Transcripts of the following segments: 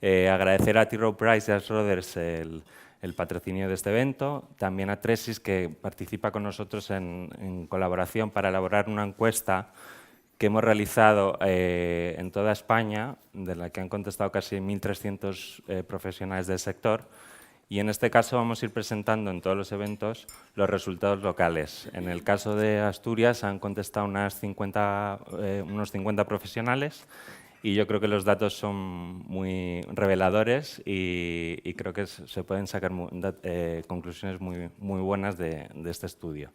Agradecer a T. Rowe Price y a Schroders el patrocinio de este evento, también a Tresis, que participa con nosotros en colaboración para elaborar una encuesta que hemos realizado en toda España, de la que han contestado casi 1.300 profesionales del sector, y en este caso vamos a ir presentando en todos los eventos los resultados locales. En el caso de Asturias han contestado unos 50 profesionales, y yo creo que los datos son muy reveladores y creo que se pueden sacar conclusiones muy buenas de este estudio.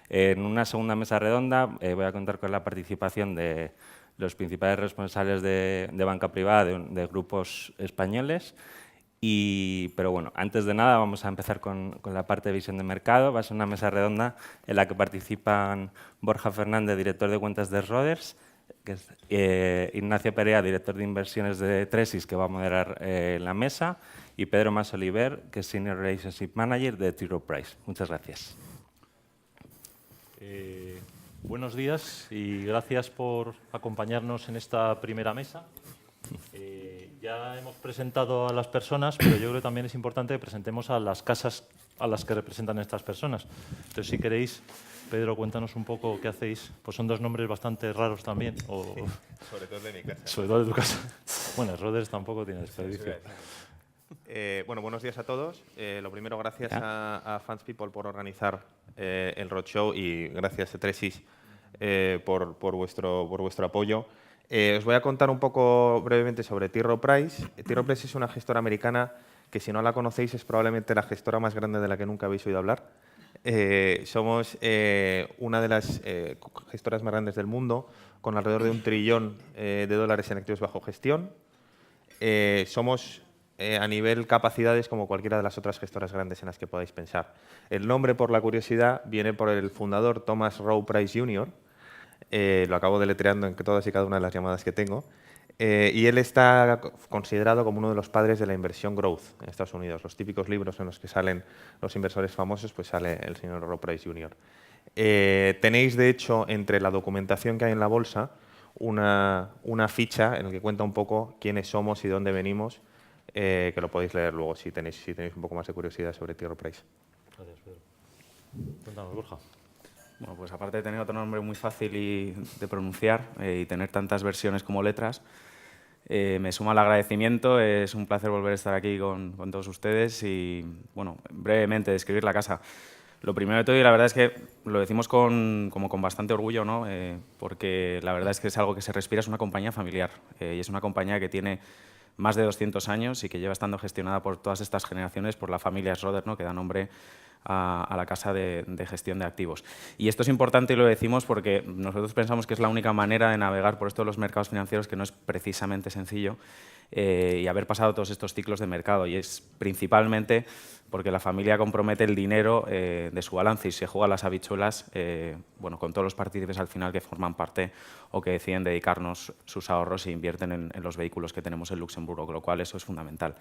En una segunda mesa redonda voy a contar con la participación de los principales responsables de banca privada de grupos españoles. Pero bueno, antes de nada vamos a empezar con la parte de visión de mercado. Va a ser una mesa redonda en la que participan Borja Fernández, director de cuentas de Schroders, que es Ignacio Perea, director de inversiones de Tresis, que va a moderar la mesa, y Pedro Mas Oliver, que es Senior Relationship Manager de T. Rowe Price. Muchas gracias. Buenos días y gracias por acompañarnos en esta primera mesa. Ya hemos presentado a las personas, pero yo creo que también es importante que presentemos a las casas a las que representan estas personas. Entonces, si queréis, Pedro, cuéntanos un poco qué hacéis. Pues son dos nombres bastante raros también. Sí, sobre todo de mi casa. Sobre todo de tu casa. Bueno, Schroders tampoco tiene desperdicio. Bueno, buenos días a todos. Lo primero, gracias a Fans People por organizar el roadshow y gracias a Tresis por vuestro apoyo. Os voy a contar un poco brevemente sobre T. Rowe Price. T. Rowe Price es una gestora americana que, si no la conocéis, es probablemente la gestora más grande de la que nunca habéis oído hablar. Somos una de las gestoras más grandes del mundo, con alrededor de $1 trillón en activos bajo gestión. Somos a nivel capacidades como cualquiera de las otras gestoras grandes en las que podáis pensar. El nombre, por la curiosidad, viene por el fundador Thomas Rowe Price Jr., lo acabo deletreando en todas y cada una de las llamadas que tengo, y él está considerado como uno de los padres de la inversión growth en Estados Unidos. Los típicos libros en los que salen los inversores famosos, pues sale el señor Rowe Price Jr. Tenéis, de hecho, entre la documentación que hay en la bolsa, una ficha en la que cuenta un poco quiénes somos y de dónde venimos, que lo podéis leer luego si tenéis un poco más de curiosidad sobre T. Rowe Price. Gracias, Pedro. Cuéntanos, Borja. Bueno, pues aparte de tener otro nombre muy fácil de pronunciar y tener tantas versiones como letras, me suma el agradecimiento. Es un placer volver a estar aquí con todos ustedes y, bueno, brevemente describir la casa. Lo primero de todo, y la verdad es que lo decimos con bastante orgullo, ¿no? Porque la verdad es que es algo que se respira, es una compañía familiar y es una compañía que tiene más de 200 años y que lleva estando gestionada por todas estas generaciones, por la familia Schroders, ¿no? Que da nombre a la casa de gestión de activos. Y esto es importante y lo decimos porque nosotros pensamos que es la única manera de navegar por estos los mercados financieros, que no es precisamente sencillo, y haber pasado todos estos ciclos de mercado. Y es principalmente porque la familia compromete el dinero de su balance y se juega las habichuelas bueno, con todos los partícipes al final que forman parte o que deciden dedicarnos sus ahorros e invierten en los vehículos que tenemos en Luxemburgo, con lo cual eso es fundamental.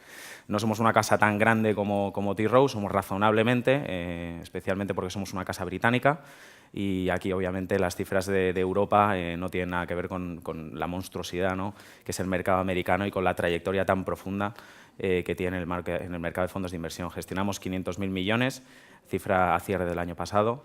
No somos una casa tan grande como T. Rowe, somos razonablemente, especialmente porque somos una casa británica, y aquí obviamente las cifras de Europa no tienen nada que ver con la monstruosidad, ¿no? Que es el mercado americano y con la trayectoria tan profunda que tiene en el mercado de fondos de inversión. Gestionamos 500.000 millones, cifra a cierre del año pasado.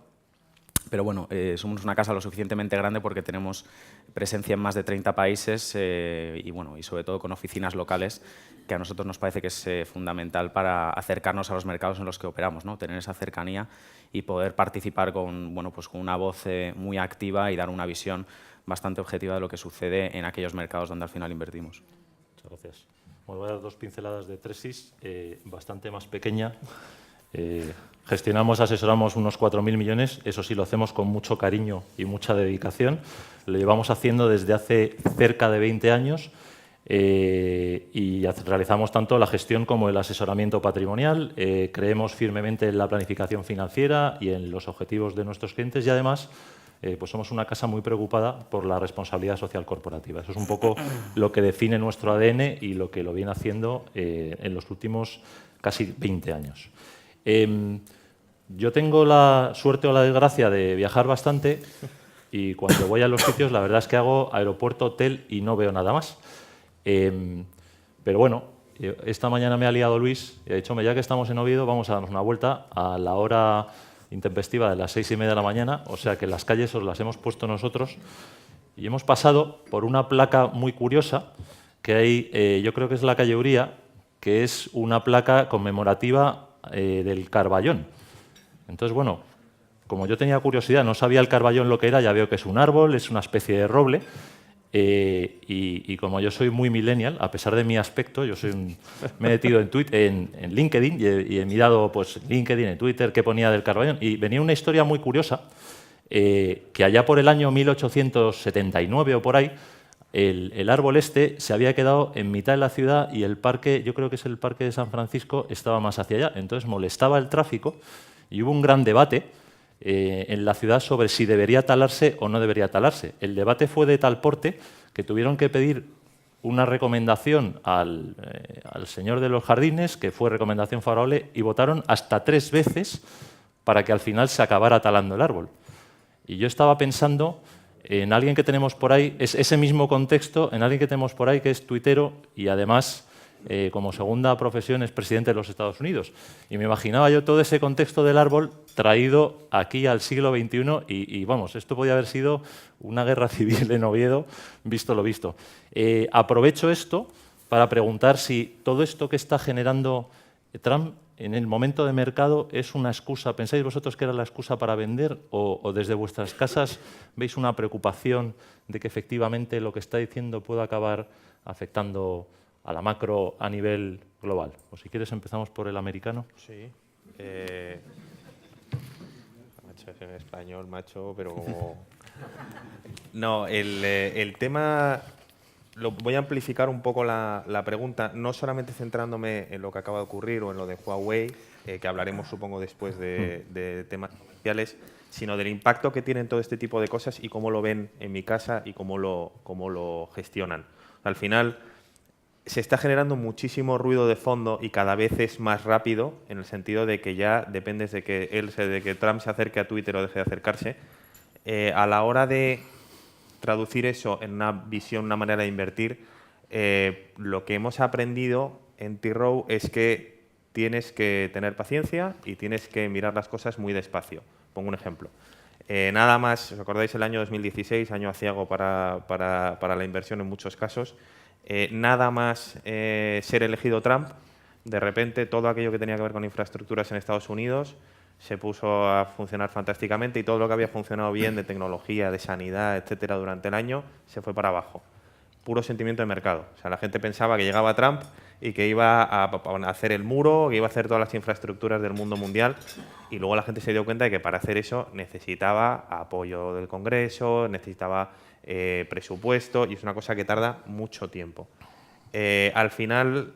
Pero bueno, somos una casa lo suficientemente grande porque tenemos presencia en más de 30 países y sobre todo con oficinas locales, que a nosotros nos parece que es fundamental para acercarnos a los mercados en los que operamos, ¿no? Tener esa cercanía y poder participar con una voz muy activa y dar una visión bastante objetiva de lo que sucede en aquellos mercados donde al final invertimos. Muchas gracias. Bueno, voy a dar dos pinceladas de Tresis, bastante más pequeña. Asesoramos unos 4.000 millones, eso sí, lo hacemos con mucho cariño y mucha dedicación. Lo llevamos haciendo desde hace cerca de 20 años y realizamos tanto la gestión como el asesoramiento patrimonial. Creemos firmemente en la planificación financiera y en los objetivos de nuestros clientes y, además, pues somos una casa muy preocupada por la responsabilidad social corporativa. Eso es un poco lo que define nuestro ADN y lo que lo viene haciendo en los últimos casi 20 años. Yo tengo la suerte o la desgracia de viajar bastante y cuando voy a los sitios la verdad es que hago aeropuerto, hotel y no veo nada más. Pero bueno, esta mañana me ha liado Luis y ha dicho, ya que estamos en Oviedo, vamos a darnos una vuelta a la hora intempestiva de las 6:30 de la mañana, o sea que las calles os las hemos puesto nosotros y hemos pasado por una placa muy curiosa que hay, yo creo que es la calle Uría, que es una placa conmemorativa del Carballón. Entonces, bueno, como yo tenía curiosidad, no sabía el Carballón lo que era, ya veo que es un árbol, es una especie de roble. Y como yo soy muy millennial, a pesar de mi aspecto, me he metido en LinkedIn y he mirado pues, LinkedIn, en Twitter, qué ponía del Carballón. Y venía una historia muy curiosa, que allá por el año 1879 o por ahí, el árbol este se había quedado en mitad de la ciudad y el parque, yo creo que es el Parque de San Francisco, estaba más hacia allá. Entonces molestaba el tráfico y hubo un gran debate en la ciudad sobre si debería talarse o no debería talarse. El debate fue de tal porte que tuvieron que pedir una recomendación al señor de los jardines, que fue recomendación favorable, y votaron hasta 3 veces para que al final se acabara talando el árbol. Y yo estaba pensando en alguien que tenemos por ahí, es ese mismo contexto, en alguien que tenemos por ahí que es tuitero y además como segunda profesión es presidente de los Estados Unidos. Y me imaginaba yo todo ese contexto del árbol traído aquí al siglo XXI y vamos, esto podía haber sido una guerra civil en Oviedo, visto lo visto. Aprovecho esto para preguntar si todo esto que está generando Trump en el momento de mercado es una excusa. ¿Pensáis vosotros que era la excusa para vender o desde vuestras casas veis una preocupación de que efectivamente lo que está diciendo pueda acabar afectando a la macro a nivel global? O si quieres empezamos por el americano. Sí. Macho, es en español, macho, pero como... No, el tema... Voy a amplificar un poco la pregunta, no solamente centrándome en lo que acaba de ocurrir o en lo de Huawei, que hablaremos supongo después de temas comerciales, sino del impacto que tienen todo este tipo de cosas y cómo lo ven en mi casa y cómo lo gestionan. Al final se está generando muchísimo ruido de fondo y cada vez es más rápido, en el sentido de que ya dependes de que Trump se acerque a Twitter o deje de acercarse. A la hora de traducir eso en una visión, una manera de invertir, lo que hemos aprendido en T-Rowe es que tienes que tener paciencia y tienes que mirar las cosas muy despacio. Pongo un ejemplo. Nada más, ¿os acordáis el año 2016, año aciago para la inversión en muchos casos? Nada más ser elegido Trump, de repente todo aquello que tenía que ver con infraestructuras en Estados Unidos se puso a funcionar fantásticamente y todo lo que había funcionado bien de tecnología, de sanidad, etcétera, durante el año se fue para abajo. Puro sentimiento de mercado. O sea, la gente pensaba que llegaba Trump y que iba a hacer el muro, que iba a hacer todas las infraestructuras del mundo mundial y luego la gente se dio cuenta de que para hacer eso necesitaba apoyo del Congreso, necesitaba presupuesto y es una cosa que tarda mucho tiempo. Al final,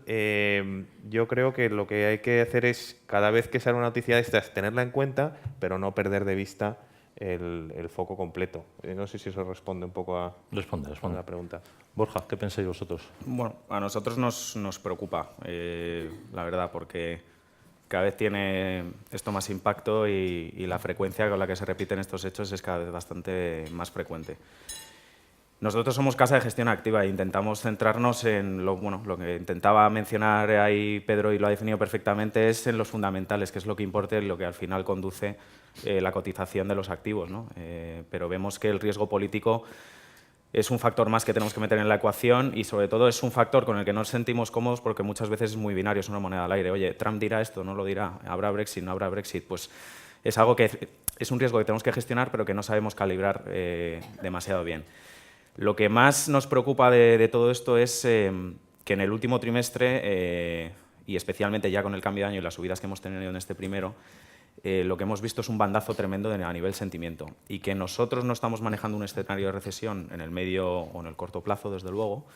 yo creo que lo que hay que hacer es, cada vez que sale una noticia de estas, tenerla en cuenta, pero no perder de vista el foco completo. No sé si eso responde un poco a la pregunta. Borja, ¿qué pensáis vosotros? Bueno, a nosotros nos preocupa, la verdad, porque cada vez tiene esto más impacto y la frecuencia con la que se repiten estos hechos es cada vez bastante más frecuente. Nosotros somos casa de gestión activa e intentamos centrarnos en lo que intentaba mencionar ahí Pedro y lo ha definido perfectamente, es en los fundamentales, que es lo que importa y lo que al final conduce la cotización de los activos, ¿no? Pero vemos que el riesgo político es un factor más que tenemos que meter en la ecuación y sobre todo es un factor con el que no nos sentimos cómodos porque muchas veces es muy binario, es una moneda al aire. Oye, Trump dirá esto, no lo dirá, habrá Brexit, no habrá Brexit. Pues es algo que es un riesgo que tenemos que gestionar pero que no sabemos calibrar demasiado bien. Lo que más nos preocupa de todo esto es que en el último trimestre, y especialmente ya con el cambio de año y las subidas que hemos tenido en este primero, lo que hemos visto es un bandazo tremendo a nivel sentimiento y que nosotros no estamos manejando un escenario de recesión en el medio o en el corto plazo, desde luego,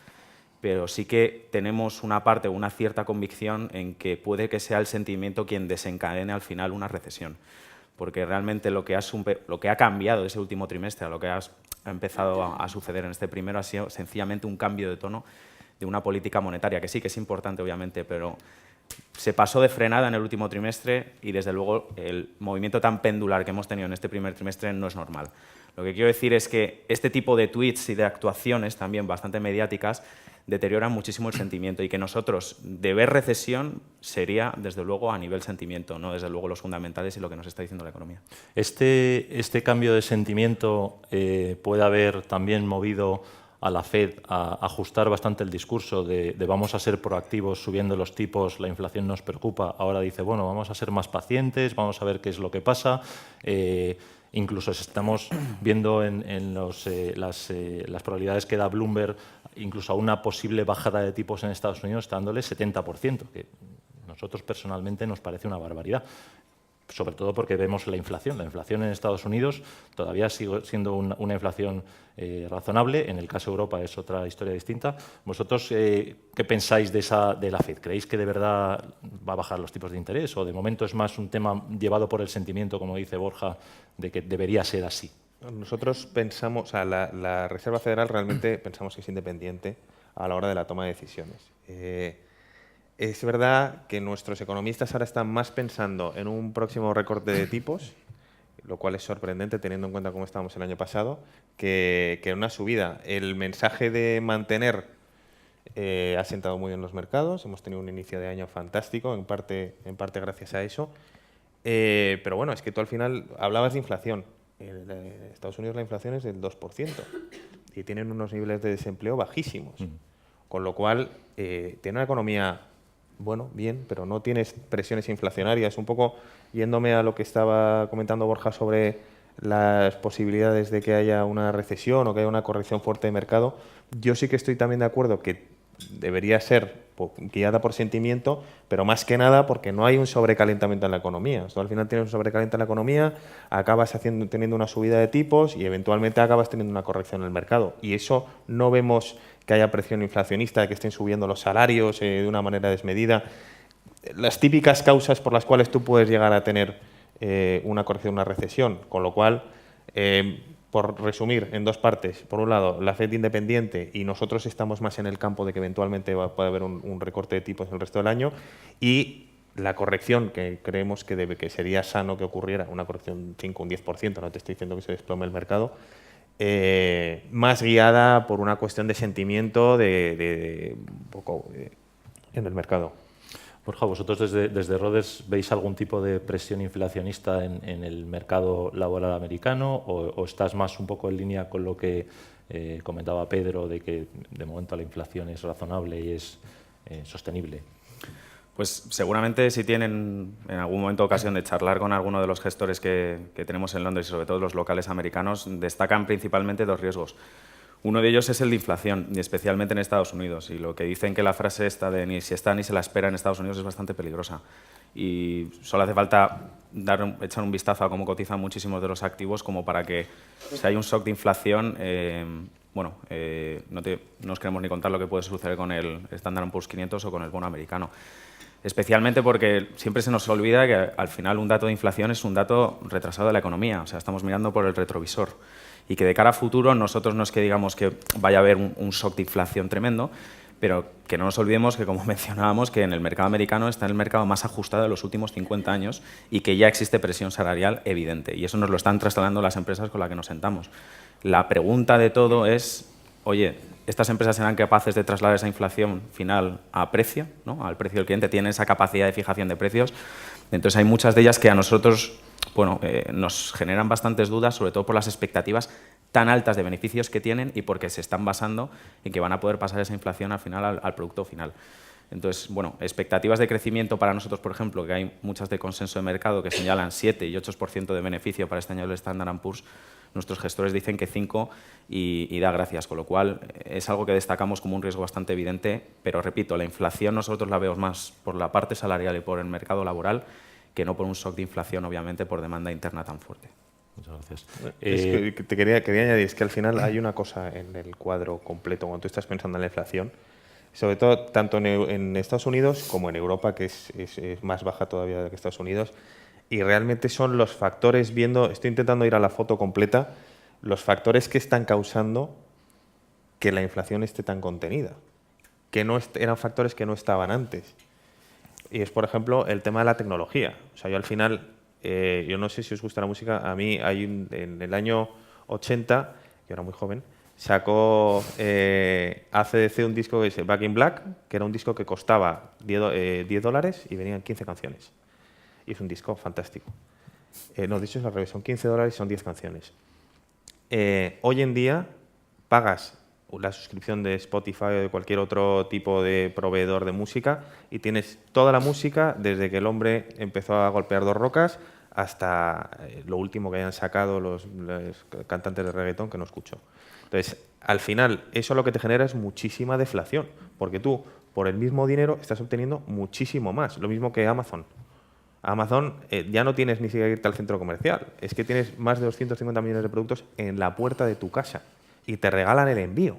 pero sí que tenemos una parte, una cierta convicción en que puede que sea el sentimiento quien desencadene al final una recesión. Porque realmente lo que ha cambiado de ese último trimestre a lo que ha empezado a suceder en este primero ha sido sencillamente un cambio de tono de una política monetaria, que sí que es importante obviamente, pero se pasó de frenada en el último trimestre y desde luego el movimiento tan pendular que hemos tenido en este primer trimestre no es normal. Lo que quiero decir es que este tipo de tweets y de actuaciones también bastante mediáticas deterioran muchísimo el sentimiento y que nosotros, de ver recesión, sería desde luego a nivel sentimiento, no desde luego los fundamentales y lo que nos está diciendo la economía. Este cambio de sentimiento puede haber también movido a la Fed a ajustar bastante el discurso de vamos a ser proactivos subiendo los tipos, la inflación nos preocupa. Ahora dice, bueno, vamos a ser más pacientes, vamos a ver qué es lo que pasa. Incluso estamos viendo en las probabilidades que da Bloomberg, incluso a una posible bajada de tipos en Estados Unidos, está dándole 70%, que a nosotros personalmente nos parece una barbaridad. Sobre todo porque vemos la inflación. La inflación en Estados Unidos todavía sigue siendo una inflación razonable. En el caso de Europa es otra historia distinta. ¿Vosotros qué pensáis de la Fed? ¿Creéis que de verdad va a bajar los tipos de interés? ¿O de momento es más un tema llevado por el sentimiento, como dice Borja, de que debería ser así? Nosotros pensamos, o sea, la Reserva Federal realmente pensamos que es independiente a la hora de la toma de decisiones. Es verdad que nuestros economistas ahora están más pensando en un próximo recorte de tipos, lo cual es sorprendente teniendo en cuenta cómo estábamos el año pasado, que en una subida. El mensaje de mantener ha sentado muy bien los mercados, hemos tenido un inicio de año fantástico, en parte gracias a eso. Pero bueno, es que tú al final hablabas de inflación. En Estados Unidos la inflación es del 2% y tienen unos niveles de desempleo bajísimos. Con lo cual, tiene una economía, bueno, bien, pero no tienes presiones inflacionarias. Un poco yéndome a lo que estaba comentando Borja sobre las posibilidades de que haya una recesión o que haya una corrección fuerte de mercado, yo sí que estoy también de acuerdo que debería ser guiada por sentimiento, pero más que nada porque no hay un sobrecalentamiento en la economía. O sea, al final tienes un sobrecalentamiento en la economía, acabas teniendo una subida de tipos y eventualmente acabas teniendo una corrección en el mercado. Y eso no vemos que haya presión inflacionista, que estén subiendo los salarios de una manera desmedida. Las típicas causas por las cuales tú puedes llegar a tener una corrección, una recesión. Con lo cual, por resumir en dos partes, por un lado, la Fed independiente y nosotros estamos más en el campo de que eventualmente puede haber un recorte de tipos en el resto del año y la corrección que creemos que sería sano que ocurriera, una corrección un 5 un 10%, no te estoy diciendo que se desplome el mercado, más guiada por una cuestión de sentimiento un poco en el mercado. Borja, ¿vosotros desde Rhodes veis algún tipo de presión inflacionista en el mercado laboral americano o estás más un poco en línea con lo que comentaba Pedro, de que de momento la inflación es razonable y es sostenible? Pues seguramente si tienen en algún momento ocasión de charlar con alguno de los gestores que tenemos en Londres y sobre todo los locales americanos, destacan principalmente dos riesgos. Uno de ellos es el de inflación, y especialmente en Estados Unidos. Y lo que dicen que la frase esta de ni se está ni se la espera en Estados Unidos es bastante peligrosa. Y solo hace falta echar un vistazo a cómo cotizan muchísimos de los activos como para que si hay un shock de inflación, no os queremos ni contar lo que puede suceder con el Standard & Poor's 500 o con el bono americano. Especialmente porque siempre se nos olvida que al final un dato de inflación es un dato retrasado de la economía. O sea, estamos mirando por el retrovisor. Y que de cara a futuro nosotros no es que digamos que vaya a haber un shock de inflación tremendo, pero que no nos olvidemos que, como mencionábamos, que en el mercado americano está en el mercado más ajustado de los últimos 50 años y que ya existe presión salarial evidente. Y eso nos lo están trasladando las empresas con las que nos sentamos. La pregunta de todo es, oye, ¿estas empresas serán capaces de trasladar esa inflación final a precio, ¿no? Al precio del cliente? ¿Tienen esa capacidad de fijación de precios? Entonces hay muchas de ellas que a nosotros nos generan bastantes dudas, sobre todo por las expectativas tan altas de beneficios que tienen y porque se están basando en que van a poder pasar esa inflación al final al producto final. Entonces, expectativas de crecimiento para nosotros, por ejemplo, que hay muchas de consenso de mercado que señalan 7 y 8% de beneficio para este año del Standard & Poor's, nuestros gestores dicen que 5 y da gracias, con lo cual es algo que destacamos como un riesgo bastante evidente, pero repito, la inflación nosotros la vemos más por la parte salarial y por el mercado laboral que no por un shock de inflación, obviamente, por demanda interna tan fuerte. Muchas gracias. Es que te quería añadir, es que al final hay una cosa en el cuadro completo cuando tú estás pensando en la inflación, sobre todo tanto en Estados Unidos como en Europa, que es más baja todavía que Estados Unidos, y realmente son los factores, estoy intentando ir a la foto completa, los factores que están causando que la inflación esté tan contenida, que no eran factores que no estaban antes. Y es, por ejemplo, el tema de la tecnología. O sea, yo al final, yo no sé si os gusta la música, a mí en el año 80, yo era muy joven, sacó AC/DC un disco que es Back in Black, que era un disco que costaba $10 y venían 15 canciones. Y es un disco fantástico. No, de hecho es al revés, son $15 y son 10 canciones. Hoy en día pagas la suscripción de Spotify o de cualquier otro tipo de proveedor de música y tienes toda la música desde que el hombre empezó a golpear dos rocas hasta lo último que hayan sacado los cantantes de reggaetón que no escucho. Entonces, al final, eso lo que te genera es muchísima deflación, porque tú, por el mismo dinero, estás obteniendo muchísimo más, lo mismo que Amazon. Amazon ya no tienes ni siquiera que irte al centro comercial, es que tienes más de 250 millones de productos en la puerta de tu casa y te regalan el envío.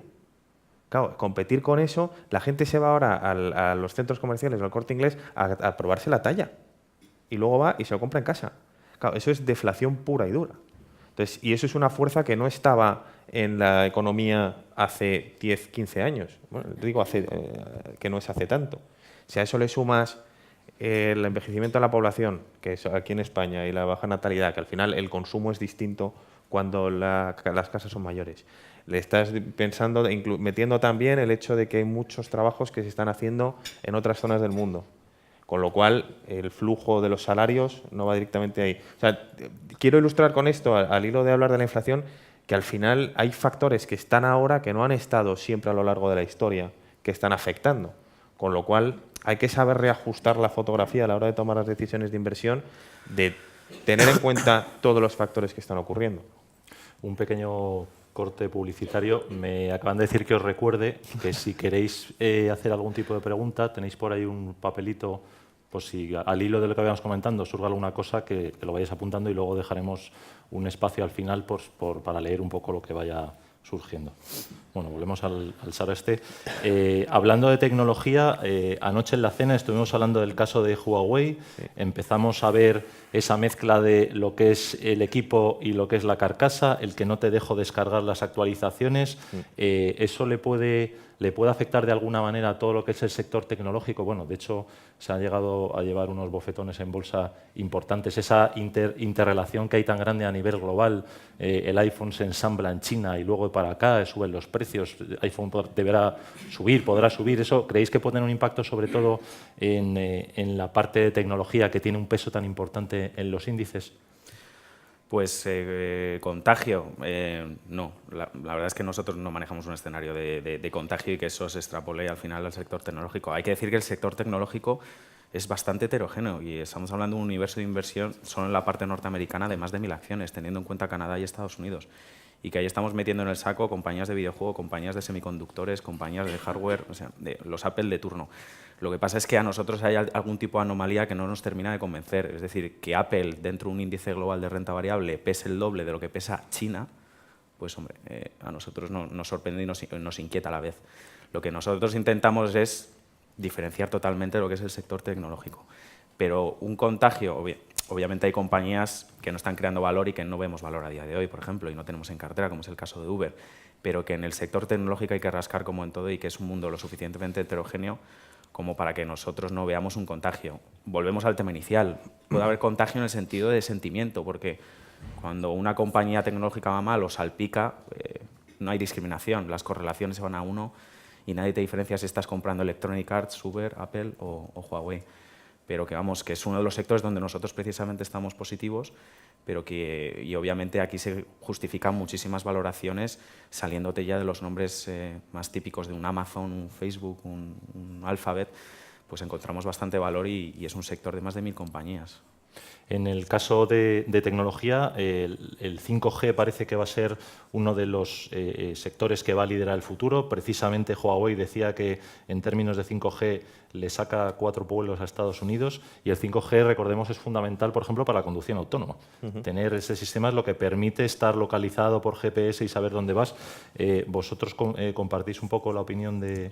Claro, competir con eso, la gente se va ahora a los centros comerciales o al Corte Inglés a probarse la talla y luego va y se lo compra en casa. Claro, eso es deflación pura y dura. Entonces, y eso es una fuerza que no estaba en la economía hace 10, 15 años. Bueno, digo que no es hace tanto. Si a eso le sumas el envejecimiento de la población, que es aquí en España, y la baja natalidad, que al final el consumo es distinto cuando las casas son mayores. Le estás pensando, metiendo también el hecho de que hay muchos trabajos que se están haciendo en otras zonas del mundo. Con lo cual, el flujo de los salarios no va directamente ahí. O sea, quiero ilustrar con esto, al hilo de hablar de la inflación, que al final hay factores que están ahora que no han estado siempre a lo largo de la historia, que están afectando. Con lo cual, hay que saber reajustar la fotografía a la hora de tomar las decisiones de inversión, de tener en cuenta todos los factores que están ocurriendo. Un pequeño corte publicitario. Me acaban de decir que os recuerde que si queréis hacer algún tipo de pregunta, tenéis por ahí un papelito, pues si al hilo de lo que habíamos comentando surge alguna cosa, que lo vayáis apuntando y luego dejaremos un espacio al final para leer un poco lo que vaya surgiendo. Bueno, volvemos al SAR este. Hablando de tecnología, anoche en la cena estuvimos hablando del caso de Huawei. Sí. Empezamos a ver esa mezcla de lo que es el equipo y lo que es la carcasa, el que no te dejo descargar las actualizaciones. Sí. ¿Eso le puede afectar de alguna manera a todo lo que es el sector tecnológico? Bueno, de hecho, se han llegado a llevar unos bofetones en bolsa importantes. Esa interrelación que hay tan grande a nivel global. El iPhone se ensambla en China y luego para acá suben los precios. iPhone podrá subir. ¿Eso creéis que puede tener un impacto sobre todo en la parte de tecnología que tiene un peso tan importante en los índices? Pues contagio, no. La verdad es que nosotros no manejamos un escenario de contagio y que eso se extrapole al final al sector tecnológico. Hay que decir que el sector tecnológico es bastante heterogéneo y estamos hablando de un universo de inversión solo en la parte norteamericana de más de 1000 acciones, teniendo en cuenta Canadá y Estados Unidos. Y que ahí estamos metiendo en el saco compañías de videojuego, compañías de semiconductores, compañías de hardware, o sea, los Apple de turno. Lo que pasa es que a nosotros hay algún tipo de anomalía que no nos termina de convencer. Es decir, que Apple, dentro de un índice global de renta variable, pese el doble de lo que pesa China, pues hombre, a nosotros nos sorprende y nos inquieta a la vez. Lo que nosotros intentamos es diferenciar totalmente lo que es el sector tecnológico. Pero un contagio, obviamente hay compañías que no están creando valor y que no vemos valor a día de hoy, por ejemplo, y no tenemos en cartera, como es el caso de Uber, pero que en el sector tecnológico hay que rascar como en todo y que es un mundo lo suficientemente heterogéneo como para que nosotros no veamos un contagio. Volvemos al tema inicial. Puede haber contagio en el sentido de sentimiento, porque cuando una compañía tecnológica va mal o salpica, no hay discriminación, las correlaciones se van a uno y nadie te diferencia si estás comprando Electronic Arts, Uber, Apple o Huawei. Pero que vamos, que es uno de los sectores donde nosotros precisamente estamos positivos, pero y obviamente aquí se justifican muchísimas valoraciones saliéndote ya de los nombres más típicos de un Amazon, un Facebook, un Alphabet, pues encontramos bastante valor y es un sector de más de 1000 compañías. En el caso de tecnología, el 5G parece que va a ser uno de los sectores que va a liderar el futuro. Precisamente Huawei decía que en términos de 5G le saca 4 vuelos a Estados Unidos y el 5G, recordemos, es fundamental, por ejemplo, para la conducción autónoma. Tener ese sistema es lo que permite estar localizado por GPS y saber dónde vas. ¿Vosotros compartís un poco la opinión de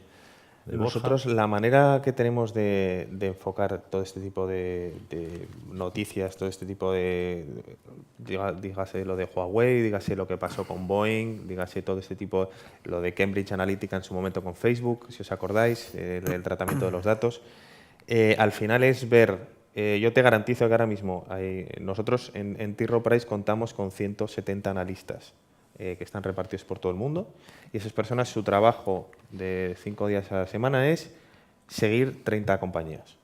Nosotros la manera que tenemos de enfocar todo este tipo de noticias, todo este tipo de, dígase lo de Huawei, dígase lo que pasó con Boeing, dígase todo este tipo, lo de Cambridge Analytica en su momento con Facebook, si os acordáis, el tratamiento de los datos, al final es ver, yo te garantizo que ahora mismo nosotros en T. Rowe Price contamos con 170 analistas que están repartidos por todo el mundo. Y esas personas, su trabajo de 5 días a la semana es seguir 30 compañías.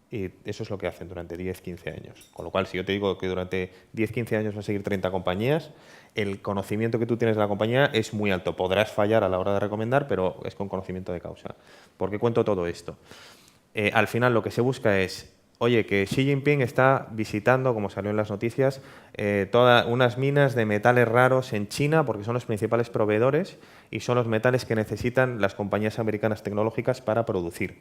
Y eso es lo que hacen durante 10-15 años. Con lo cual, si yo te digo que durante 10-15 años vas a seguir 30 compañías, el conocimiento que tú tienes de la compañía es muy alto. Podrás fallar a la hora de recomendar, pero es con conocimiento de causa. ¿Por qué cuento todo esto? Al final lo que se busca es, oye, que Xi Jinping está visitando, como salió en las noticias, todas unas minas de metales raros en China, porque son los principales proveedores y son los metales que necesitan las compañías americanas tecnológicas para producir.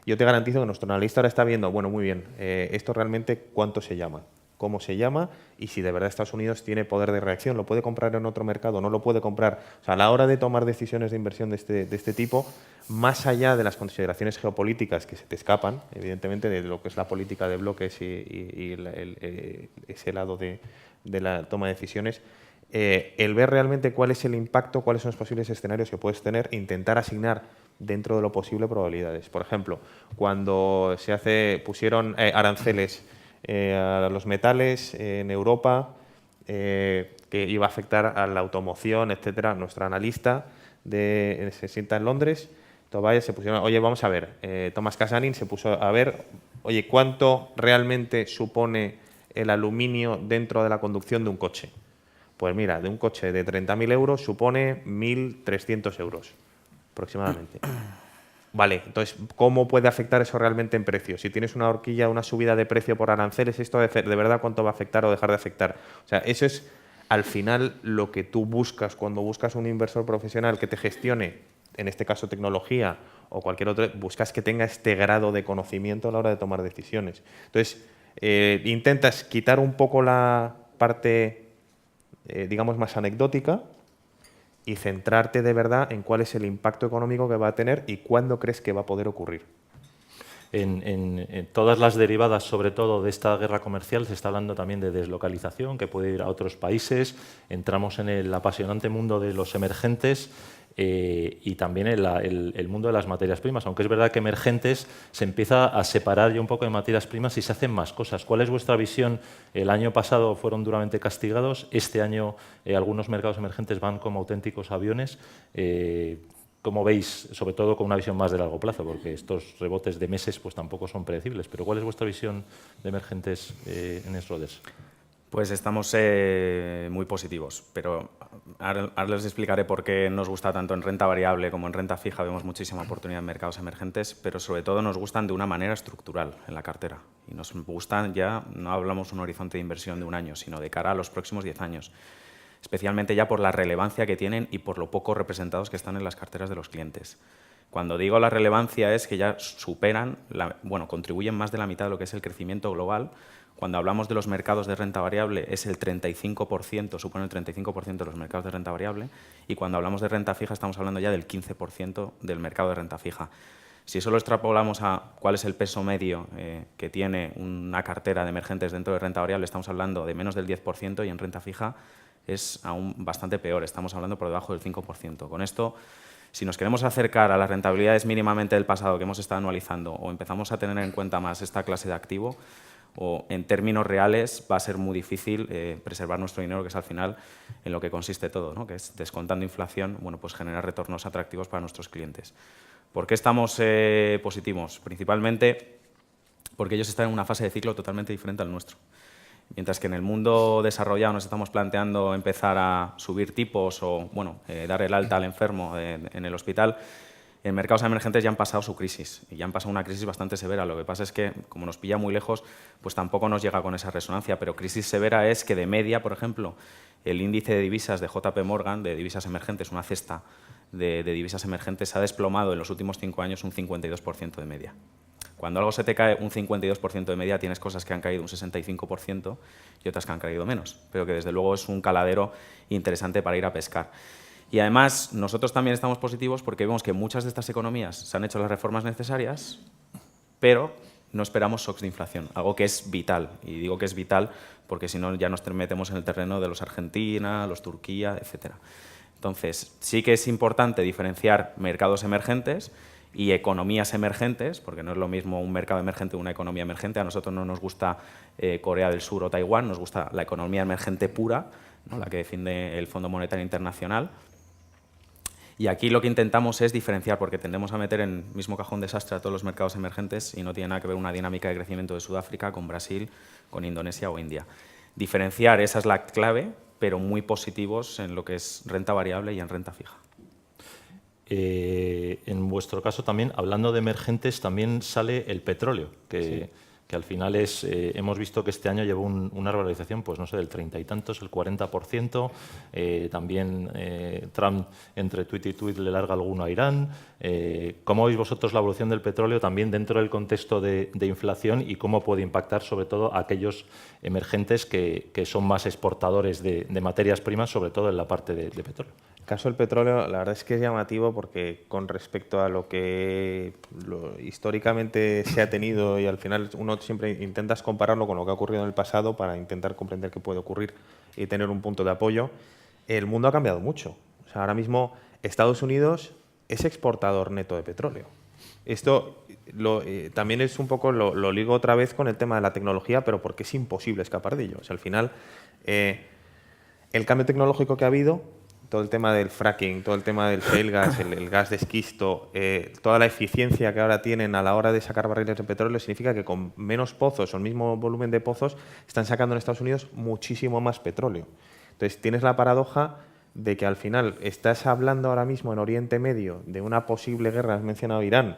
Yo te garantizo que nuestro analista ahora está viendo, bueno, muy bien, esto realmente cuánto se llama, cómo se llama y si de verdad Estados Unidos tiene poder de reacción, lo puede comprar en otro mercado, no lo puede comprar. O sea, a la hora de tomar decisiones de inversión de este tipo, más allá de las consideraciones geopolíticas que se te escapan, evidentemente, de lo que es la política de bloques y ese lado de la toma de decisiones, el ver realmente cuál es el impacto, cuáles son los posibles escenarios que puedes tener, intentar asignar dentro de lo posible probabilidades. Por ejemplo, cuando pusieron aranceles a los metales en Europa, que iba a afectar a la automoción, etcétera, nuestro analista se sienta en Londres, Tobias se pusieron, oye, vamos a ver, Thomas Casanin se puso a ver, oye, ¿cuánto realmente supone el aluminio dentro de la conducción de un coche? Pues mira, de un coche de 30.000 euros supone 1.300 euros aproximadamente. Vale, entonces, ¿cómo puede afectar eso realmente en precio? Si tienes una horquilla, una subida de precio por aranceles, ¿esto de verdad cuánto va a afectar o dejar de afectar? O sea, eso es al final lo que tú buscas cuando buscas un inversor profesional que te gestione, en este caso tecnología o cualquier otro, buscas que tenga este grado de conocimiento a la hora de tomar decisiones. Entonces, intentas quitar un poco la parte, digamos, más anecdótica y centrarte de verdad en cuál es el impacto económico que va a tener y cuándo crees que va a poder ocurrir. En todas las derivadas, sobre todo de esta guerra comercial, se está hablando también de deslocalización, que puede ir a otros países. Entramos en el apasionante mundo de los emergentes y también el mundo de las materias primas, aunque es verdad que emergentes se empieza a separar ya un poco de materias primas y se hacen más cosas. ¿Cuál es vuestra visión? El año pasado fueron duramente castigados, este año algunos mercados emergentes van como auténticos aviones. ¿Cómo veis, sobre todo con una visión más de largo plazo? Porque estos rebotes de meses pues tampoco son predecibles, pero ¿cuál es vuestra visión de emergentes en Schroders? Pues estamos muy positivos, pero ahora les explicaré por qué nos gusta tanto en renta variable como en renta fija. Vemos muchísima oportunidad en mercados emergentes, pero sobre todo nos gustan de una manera estructural en la cartera. Y nos gustan ya, no hablamos un horizonte de inversión de un año, sino de cara a los próximos 10 años. Especialmente ya por la relevancia que tienen y por lo poco representados que están en las carteras de los clientes. Cuando digo la relevancia es que ya superan, contribuyen más de la mitad de lo que es el crecimiento global. Cuando hablamos de los mercados de renta variable es el 35%, supone el 35% de los mercados de renta variable, y cuando hablamos de renta fija estamos hablando ya del 15% del mercado de renta fija. Si eso lo extrapolamos a cuál es el peso medio que tiene una cartera de emergentes dentro de renta variable, estamos hablando de menos del 10% y en renta fija es aún bastante peor, estamos hablando por debajo del 5%. Con esto, si nos queremos acercar a las rentabilidades mínimamente del pasado que hemos estado anualizando o empezamos a tener en cuenta más esta clase de activo, o en términos reales va a ser muy difícil preservar nuestro dinero, que es al final en lo que consiste todo, ¿no? Que es descontando inflación, pues generar retornos atractivos para nuestros clientes. ¿Por qué estamos positivos? Principalmente porque ellos están en una fase de ciclo totalmente diferente al nuestro. Mientras que en el mundo desarrollado nos estamos planteando empezar a subir tipos o dar el alta al enfermo en el hospital, en mercados emergentes ya han pasado su crisis y ya han pasado una crisis bastante severa. Lo que pasa es que, como nos pilla muy lejos, pues tampoco nos llega con esa resonancia. Pero crisis severa es que de media, por ejemplo, el índice de divisas de JP Morgan, de divisas emergentes, una cesta de divisas emergentes, se ha desplomado en los últimos 5 años un 52% de media. Cuando algo se te cae un 52% de media, tienes cosas que han caído un 65% y otras que han caído menos, pero que desde luego es un caladero interesante para ir a pescar. Y además, nosotros también estamos positivos porque vemos que muchas de estas economías se han hecho las reformas necesarias, pero no esperamos shocks de inflación, algo que es vital. Y digo que es vital porque si no ya nos metemos en el terreno de los Argentina, los Turquía, etc. Entonces, sí que es importante diferenciar mercados emergentes y economías emergentes, porque no es lo mismo un mercado emergente o una economía emergente. A nosotros no nos gusta Corea del Sur o Taiwán, nos gusta la economía emergente pura, ¿no? La que defiende el Fondo Monetario Internacional. Y aquí lo que intentamos es diferenciar, porque tendemos a meter en el mismo cajón desastre a todos los mercados emergentes y no tiene nada que ver una dinámica de crecimiento de Sudáfrica con Brasil, con Indonesia o India. Diferenciar, esa es la clave, pero muy positivos en lo que es renta variable y en renta fija. En vuestro caso también, hablando de emergentes, también sale el petróleo, que al final hemos visto que este año llevó una revalorización, pues no sé, del 30 y tantos, el 40%. También Trump, entre tuit y tuit, le larga alguno a Irán. ¿Cómo veis vosotros la evolución del petróleo también dentro del contexto de inflación y cómo puede impactar sobre todo a aquellos emergentes que son más exportadores de materias primas, sobre todo en la parte de petróleo? El caso del petróleo, la verdad es que es llamativo porque con respecto a lo que históricamente se ha tenido y al final uno siempre intentas compararlo con lo que ha ocurrido en el pasado para intentar comprender qué puede ocurrir y tener un punto de apoyo, el mundo ha cambiado mucho. O sea, ahora mismo Estados Unidos es exportador neto de petróleo. Esto también es un poco, lo ligo otra vez con el tema de la tecnología, pero porque es imposible escapar de ello. O sea, al final, el cambio tecnológico que ha habido, todo el tema del fracking, todo el tema del shale gas, el gas de esquisto, toda la eficiencia que ahora tienen a la hora de sacar barriles de petróleo significa que con menos pozos o el mismo volumen de pozos están sacando en Estados Unidos muchísimo más petróleo. Entonces tienes la paradoja de que al final estás hablando ahora mismo en Oriente Medio de una posible guerra, has mencionado Irán,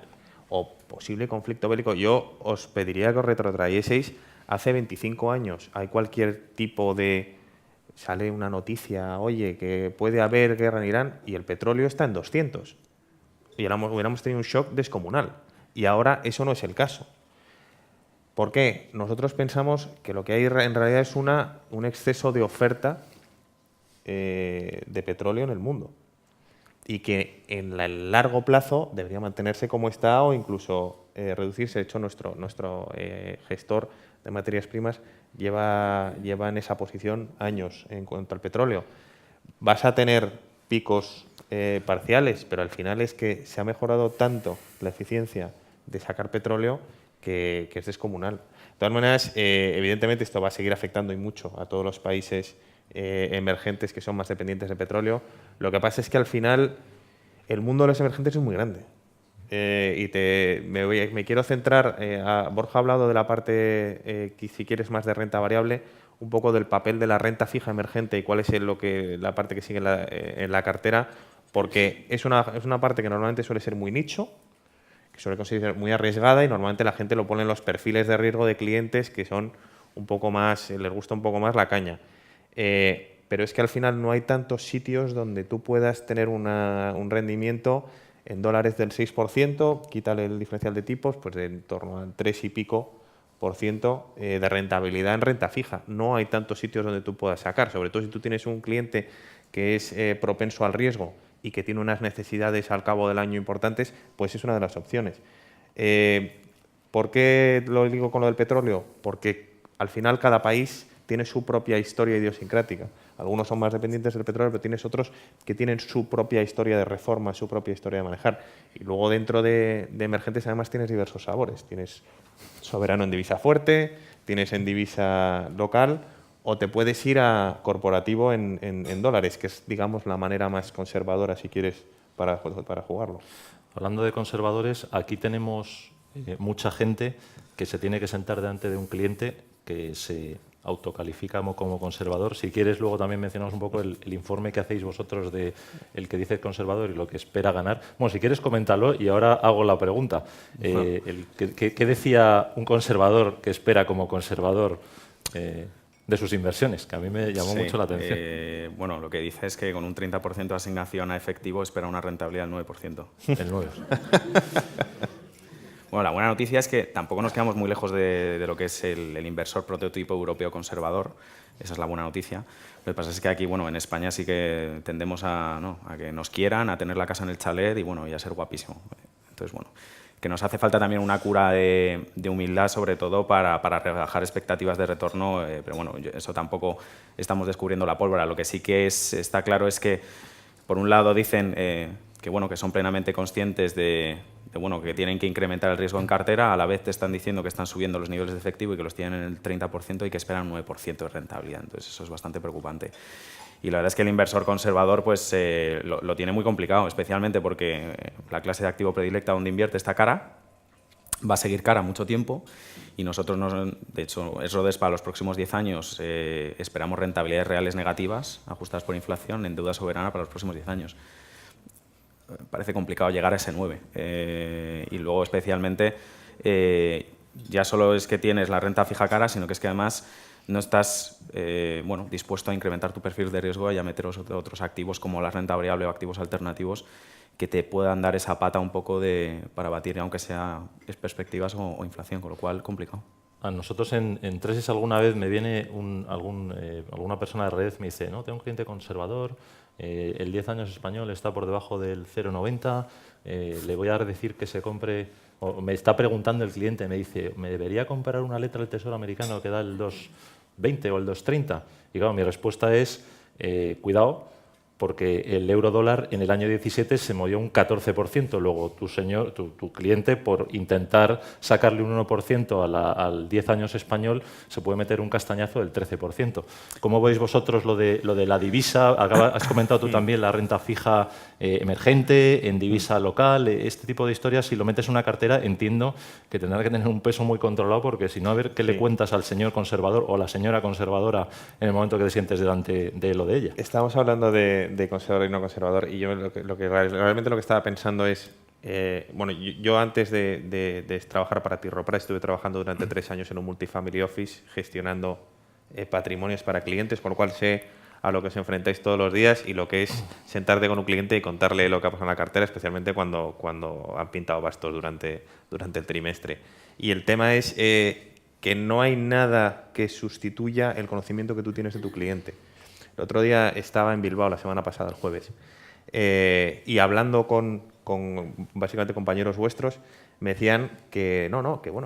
o posible conflicto bélico. Yo os pediría que os retrotrayeseis hace 25 años. Hay cualquier tipo de... Sale una noticia, oye, que puede haber guerra en Irán y el petróleo está en 200. Y hubiéramos tenido un shock descomunal. Y ahora eso no es el caso. ¿Por qué? Nosotros pensamos que lo que hay en realidad es un exceso de oferta de petróleo en el mundo. Y que en el largo plazo debería mantenerse como está o incluso reducirse. De hecho, nuestro gestor de materias primas lleva en esa posición años en cuanto al petróleo. Vas a tener picos parciales, pero al final es que se ha mejorado tanto la eficiencia de sacar petróleo que es descomunal. De todas maneras, evidentemente esto va a seguir afectando y mucho a todos los países emergentes que son más dependientes de petróleo. Lo que pasa es que al final el mundo de los emergentes es muy grande. Me quiero centrar, Borja ha hablado de la parte, que si quieres más de renta variable, un poco del papel de la renta fija emergente y cuál es la parte que sigue en la cartera, porque es una parte que normalmente suele ser muy nicho, que suele considerar muy arriesgada y normalmente la gente lo pone en los perfiles de riesgo de clientes que son un poco más, les gusta un poco más la caña. Pero es que al final no hay tantos sitios donde tú puedas tener un rendimiento en dólares del 6%, quítale el diferencial de tipos, pues de en torno al 3 y pico por ciento de rentabilidad en renta fija. No hay tantos sitios donde tú puedas sacar, sobre todo si tú tienes un cliente que es propenso al riesgo y que tiene unas necesidades al cabo del año importantes, pues es una de las opciones. ¿Por qué lo digo con lo del petróleo? Porque al final cada país tiene su propia historia idiosincrática. Algunos son más dependientes del petróleo, pero tienes otros que tienen su propia historia de reforma, su propia historia de manejar. Y luego dentro de emergentes además tienes diversos sabores. Tienes soberano en divisa fuerte, tienes en divisa local o te puedes ir a corporativo en dólares, que es, digamos, la manera más conservadora, si quieres, para jugarlo. Hablando de conservadores, aquí tenemos mucha gente que se tiene que sentar delante de un cliente que se autocalifica como conservador. Si quieres, luego también mencionamos un poco el informe que hacéis vosotros de el que dice conservador y lo que espera ganar. Bueno, si quieres, coméntalo y ahora hago la pregunta. ¿Qué decía un conservador que espera como conservador de sus inversiones? Que a mí me llamó mucho la atención. Bueno, lo que dice es que con un 30% de asignación a efectivo espera una rentabilidad del 9%. El 9%. Bueno, la buena noticia es que tampoco nos quedamos muy lejos de lo que es el inversor prototipo europeo conservador. Esa es la buena noticia. Lo que pasa es que aquí, bueno, en España sí que tendemos a que nos quieran, a tener la casa en el chalet y a ser guapísimo. Entonces, bueno, que nos hace falta también una cura de humildad, sobre todo para rebajar expectativas de retorno, pero bueno, eso tampoco estamos descubriendo la pólvora. Lo que sí que está claro es que, por un lado, dicen bueno, que son plenamente conscientes de bueno, que tienen que incrementar el riesgo en cartera, a la vez te están diciendo que están subiendo los niveles de efectivo y que los tienen en el 30% y que esperan un 9% de rentabilidad. Entonces, eso es bastante preocupante. Y la verdad es que el inversor conservador pues, lo tiene muy complicado, especialmente porque la clase de activo predilecta donde invierte está cara, va a seguir cara mucho tiempo y nosotros, de hecho, S-Roders para los próximos 10 años esperamos rentabilidades reales negativas ajustadas por inflación en deuda soberana para los próximos 10 años. Parece complicado llegar a ese 9. Y luego, especialmente, ya solo es que tienes la renta fija cara, sino que es que además no estás bueno, dispuesto a incrementar tu perfil de riesgo y a meter otros activos como la renta variable o activos alternativos que te puedan dar esa pata un poco para batir, aunque sea perspectivas o inflación, con lo cual complicado. A nosotros en Tresis alguna vez me viene alguna persona de red me dice, no, tengo un cliente conservador, el 10 años español está por debajo del 0,90, le voy a decir que se compre, o me está preguntando el cliente, me dice, ¿me debería comprar una letra del Tesoro americano que da el 2,20 o el 2,30? Y claro, mi respuesta es, cuidado, porque el euro dólar en el año 17 se movió un 14%. Luego tu cliente, por intentar sacarle un 1% al 10 años español, se puede meter un castañazo del 13%. ¿Cómo veis vosotros lo de la divisa? Has comentado tú también la renta fija emergente, en divisa local, este tipo de historias. Si lo metes en una cartera, entiendo que tendrá que tener un peso muy controlado, porque si no, a ver qué le cuentas al señor conservador o a la señora conservadora en el momento que te sientes delante de él o de ella. Estamos hablando de conservador y no conservador, y yo realmente lo que estaba pensando es, bueno, yo antes de trabajar para T. Rowe Price estuve trabajando durante 3 años en un multifamily office gestionando patrimonios para clientes, con lo cual sé a lo que os enfrentáis todos los días y lo que es sentarte con un cliente y contarle lo que ha pasado en la cartera, especialmente cuando han pintado bastos durante el trimestre. Y el tema es que no hay nada que sustituya el conocimiento que tú tienes de tu cliente. El otro día estaba en Bilbao, la semana pasada, el jueves, y hablando con básicamente compañeros vuestros, me decían que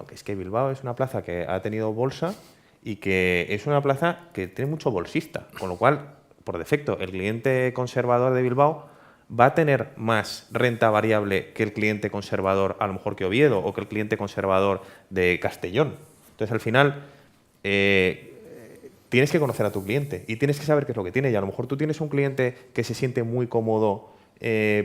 que es que Bilbao es una plaza que ha tenido bolsa y que es una plaza que tiene mucho bolsista, con lo cual, por defecto, el cliente conservador de Bilbao va a tener más renta variable que el cliente conservador, a lo mejor que Oviedo, o que el cliente conservador de Castellón. Entonces, al final, tienes que conocer a tu cliente y tienes que saber qué es lo que tiene. Y a lo mejor tú tienes un cliente que se siente muy cómodo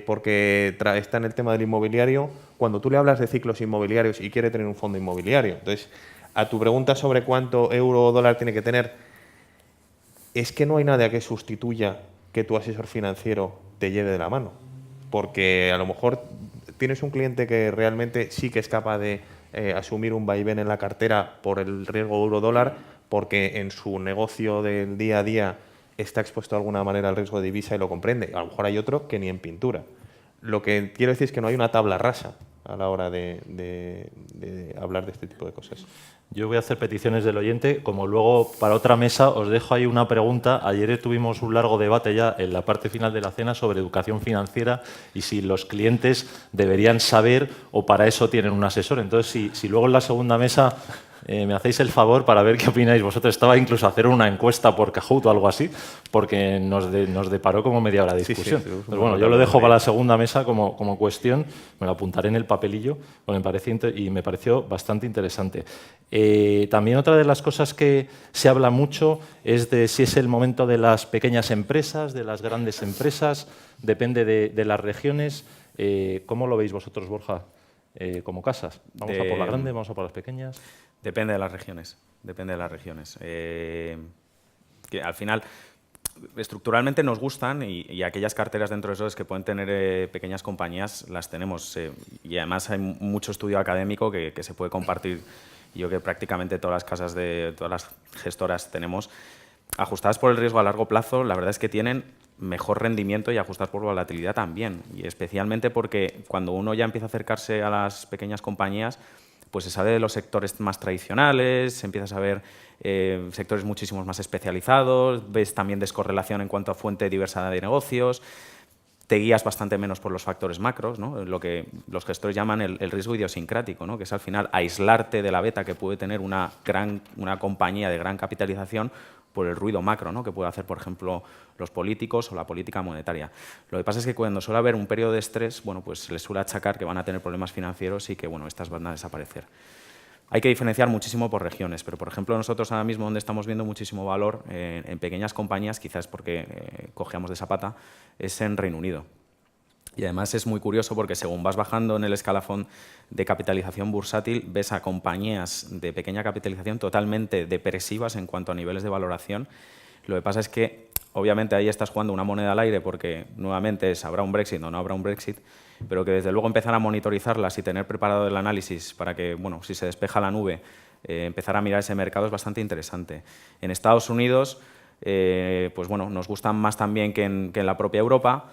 porque está en el tema del inmobiliario, cuando tú le hablas de ciclos inmobiliarios y quiere tener un fondo inmobiliario. Entonces, a tu pregunta sobre cuánto euro o dólar tiene que tener, es que no hay nada que sustituya que tu asesor financiero te lleve de la mano. Porque a lo mejor tienes un cliente que realmente sí que es capaz de asumir un vaivén en la cartera por el riesgo euro-dólar, porque en su negocio del día a día está expuesto de alguna manera al riesgo de divisa y lo comprende. A lo mejor hay otro que ni en pintura. Lo que quiero decir es que no hay una tabla rasa a la hora de hablar de este tipo de cosas. Yo voy a hacer peticiones del oyente. Como luego para otra mesa os dejo ahí una pregunta. Ayer tuvimos un largo debate ya en la parte final de la cena sobre educación financiera y si los clientes deberían saber o para eso tienen un asesor. Entonces, si luego en la segunda mesa me hacéis el favor para ver qué opináis vosotros. Estaba incluso a hacer una encuesta por Kahoot o algo así, porque nos deparó como media hora de discusión. Sí, pero bueno, yo lo dejo para la segunda mesa como cuestión, me lo apuntaré en el papelillo, y me pareció bastante interesante. También otra de las cosas que se habla mucho es de si es el momento de las pequeñas empresas, de las grandes empresas, depende de las regiones. ¿Cómo lo veis vosotros, Borja? Como casas. ¿Vamos a por las grandes, vamos a por las pequeñas? Depende de las regiones. Depende de las regiones. Que al final, estructuralmente nos gustan y aquellas carteras dentro de eso es que pueden tener pequeñas compañías, las tenemos. Y además hay mucho estudio académico que se puede compartir. Yo que prácticamente todas las casas todas las gestoras tenemos, ajustadas por el riesgo a largo plazo, la verdad es que tienen mejor rendimiento y ajustadas por volatilidad también. Y especialmente porque cuando uno ya empieza a acercarse a las pequeñas compañías, pues se sabe de los sectores más tradicionales, se empieza a saber sectores muchísimo más especializados, ves también descorrelación en cuanto a fuente de diversidad de negocios. te guías bastante menos por los factores macros, ¿no? Lo que los gestores llaman el riesgo idiosincrático, ¿no? Que es al final aislarte de la beta que puede tener una compañía de gran capitalización por el ruido macro, ¿no? Que puede hacer, por ejemplo, los políticos o la política monetaria. Lo que pasa es que cuando suele haber un periodo de estrés, bueno, pues se les suele achacar que van a tener problemas financieros y que bueno, estas van a desaparecer. Hay que diferenciar muchísimo por regiones, pero por ejemplo nosotros ahora mismo donde estamos viendo muchísimo valor en pequeñas compañías, quizás porque cojeamos de esa pata, es en Reino Unido. Y además es muy curioso porque según vas bajando en el escalafón de capitalización bursátil, ves a compañías de pequeña capitalización totalmente depresivas en cuanto a niveles de valoración. Lo que pasa es que obviamente ahí estás jugando una moneda al aire porque nuevamente habrá un Brexit o no habrá un Brexit, pero que desde luego empezar a monitorizarlas y tener preparado el análisis para que, bueno, si se despeja la nube, empezar a mirar ese mercado es bastante interesante. En Estados Unidos, pues bueno, nos gustan más también que en la propia Europa,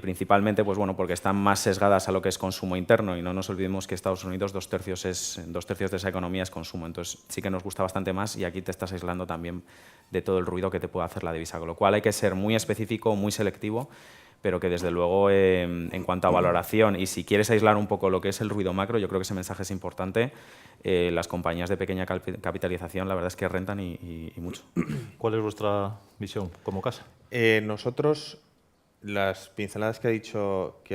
principalmente pues bueno, porque están más sesgadas a lo que es consumo interno y no nos olvidemos que Estados Unidos dos tercios de esa economía es consumo, entonces sí que nos gusta bastante más y aquí te estás aislando también de todo el ruido que te puede hacer la divisa, con lo cual hay que ser muy específico, muy selectivo, pero que desde luego en cuanto a valoración y si quieres aislar un poco lo que es el ruido macro, yo creo que ese mensaje es importante. Las compañías de pequeña capitalización la verdad es que rentan y mucho. ¿Cuál es vuestra visión como casa? Nosotros, las pinceladas que ha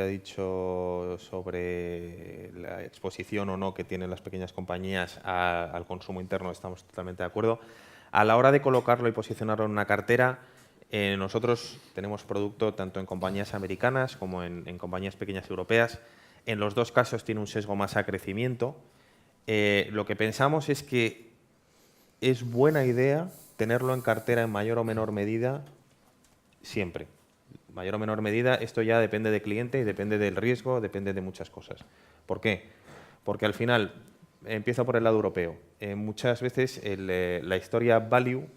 dicho sobre la exposición o no que tienen las pequeñas compañías al consumo interno, estamos totalmente de acuerdo. A la hora de colocarlo y posicionarlo en una cartera, nosotros tenemos producto tanto en compañías americanas como en compañías pequeñas europeas. En los dos casos tiene un sesgo más a crecimiento. Lo que pensamos es que es buena idea tenerlo en cartera en mayor o menor medida siempre. Mayor o menor medida, esto ya depende del cliente y depende del riesgo, depende de muchas cosas. ¿Por qué? Porque al final, empiezo por el lado europeo, muchas veces la historia value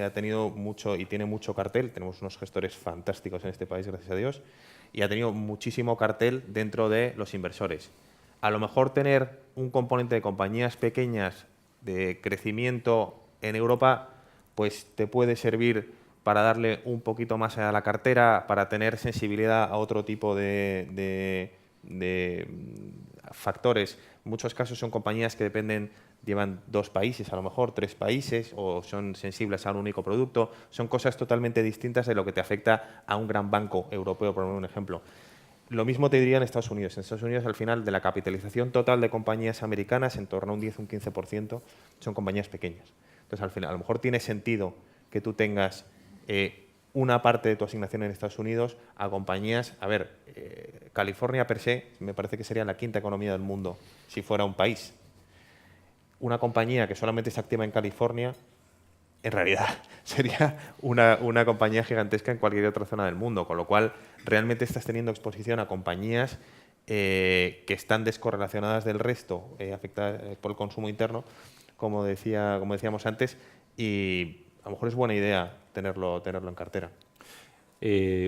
ha tenido mucho y tiene mucho cartel, tenemos unos gestores fantásticos en este país, gracias a Dios, y ha tenido muchísimo cartel dentro de los inversores. A lo mejor tener un componente de compañías pequeñas de crecimiento en Europa, pues te puede servir para darle un poquito más a la cartera, para tener sensibilidad a otro tipo de factores. En muchos casos son compañías que llevan 2 países, a lo mejor 3 países, o son sensibles a un único producto. Son cosas totalmente distintas de lo que te afecta a un gran banco europeo, por poner un ejemplo. Lo mismo te diría en Estados Unidos. En Estados Unidos, al final, de la capitalización total de compañías americanas, en torno a un 10 o un 15% son compañías pequeñas. Entonces, al final, a lo mejor tiene sentido que tú tengas una parte de tu asignación en Estados Unidos a compañías. A ver, California per se me parece que sería la 5ª economía del mundo si fuera un país. Una compañía que solamente se activa en California, en realidad sería una compañía gigantesca en cualquier otra zona del mundo, con lo cual realmente estás teniendo exposición a compañías que están descorrelacionadas del resto, afectadas por el consumo interno, como decíamos antes, y a lo mejor es buena idea tenerlo en cartera.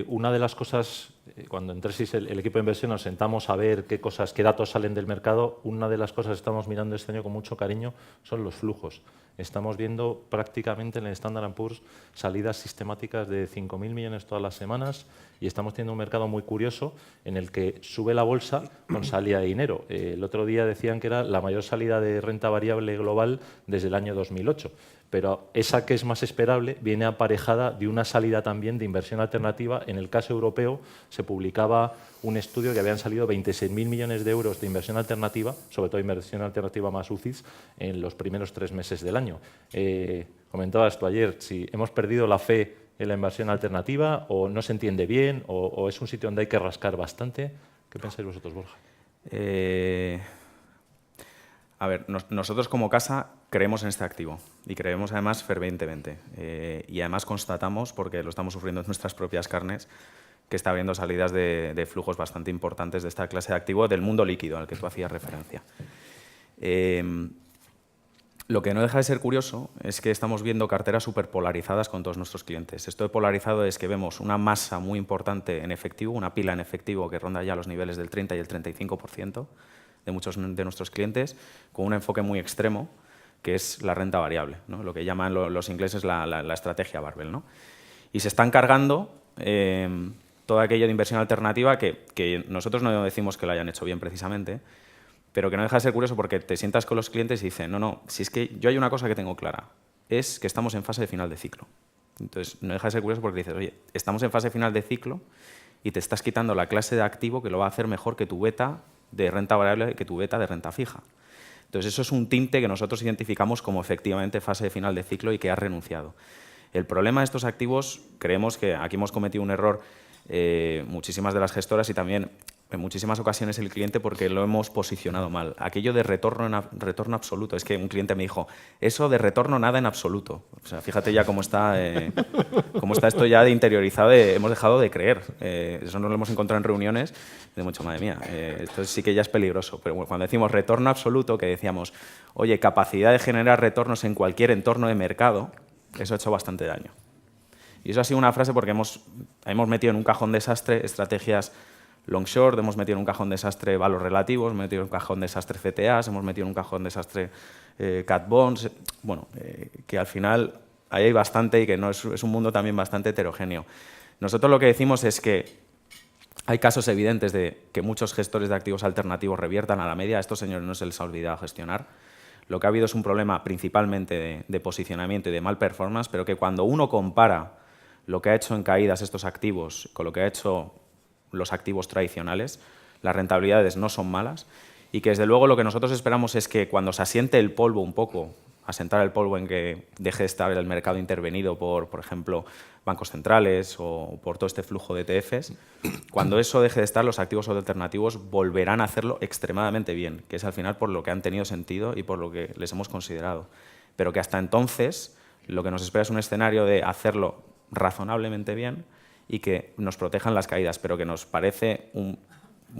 Una de las cosas, cuando en Tresis el equipo de inversión nos sentamos a ver qué datos salen del mercado, una de las cosas que estamos mirando este año con mucho cariño son los flujos. Estamos viendo prácticamente en el Standard & Poor's salidas sistemáticas de 5.000 millones todas las semanas y estamos teniendo un mercado muy curioso en el que sube la bolsa con salida de dinero. El otro día decían que era la mayor salida de renta variable global desde el año 2008. Pero esa que es más esperable viene aparejada de una salida también de inversión alternativa. En el caso europeo se publicaba un estudio que habían salido 26.000 millones de euros de inversión alternativa, sobre todo inversión alternativa más UCITS, en los primeros 3 meses del año. Comentabas tú ayer si hemos perdido la fe en la inversión alternativa o no se entiende bien o es un sitio donde hay que rascar bastante. ¿Qué pensáis vosotros, Borja? A ver, nosotros como casa creemos en este activo y creemos además fervientemente y además constatamos, porque lo estamos sufriendo en nuestras propias carnes, que está habiendo salidas de flujos bastante importantes de esta clase de activo del mundo líquido al que tú hacías referencia. Lo que no deja de ser curioso es que estamos viendo carteras superpolarizadas con todos nuestros clientes. Esto de polarizado es que vemos una masa muy importante en efectivo, una pila en efectivo que ronda ya los niveles del 30 y el 35%, de muchos de nuestros clientes, con un enfoque muy extremo, que es la renta variable, ¿no? Lo que llaman los ingleses la estrategia barbell, ¿no? Y se están cargando todo aquello de inversión alternativa que nosotros no decimos que lo hayan hecho bien precisamente, pero que no deja de ser curioso porque te sientas con los clientes y dicen, no, si es que yo hay una cosa que tengo clara, es que estamos en fase de final de ciclo. Entonces, no deja de ser curioso porque dices, oye, estamos en fase final de ciclo y te estás quitando la clase de activo que lo va a hacer mejor que tu beta de renta variable, que tu beta de renta fija. Entonces, eso es un tinte que nosotros identificamos como efectivamente fase de final de ciclo y que has renunciado. El problema de estos activos, creemos que aquí hemos cometido un error muchísimas de las gestoras y también en muchísimas ocasiones el cliente porque lo hemos posicionado mal. Aquello de retorno absoluto. Es que un cliente me dijo, eso de retorno nada en absoluto. O sea, fíjate ya cómo está esto ya de interiorizado, hemos dejado de creer. Eso nos lo hemos encontrado en reuniones de mucho, madre mía, esto sí que ya es peligroso. Pero cuando decimos retorno absoluto, que decíamos, oye, capacidad de generar retornos en cualquier entorno de mercado, eso ha hecho bastante daño. Y eso ha sido una frase porque hemos metido en un cajón desastre estrategias long short, hemos metido en un cajón desastre valores relativos, hemos metido en un cajón desastre CTAs, hemos metido en un cajón desastre cat bonds, bueno, que al final ahí hay bastante y que no es un mundo también bastante heterogéneo. Nosotros lo que decimos es que hay casos evidentes de que muchos gestores de activos alternativos reviertan a la media, a estos señores no se les ha olvidado gestionar. Lo que ha habido es un problema principalmente de posicionamiento y de mal performance, pero que cuando uno compara lo que ha hecho en caídas estos activos con lo que ha hecho los activos tradicionales, las rentabilidades no son malas y que desde luego lo que nosotros esperamos es que cuando se asiente el polvo un poco, asentar el polvo en que deje de estar el mercado intervenido por ejemplo, bancos centrales o por todo este flujo de ETFs, cuando eso deje de estar, los activos alternativos volverán a hacerlo extremadamente bien, que es al final por lo que han tenido sentido y por lo que les hemos considerado. Pero que hasta entonces lo que nos espera es un escenario de hacerlo razonablemente bien y que nos protejan las caídas, pero que nos parece un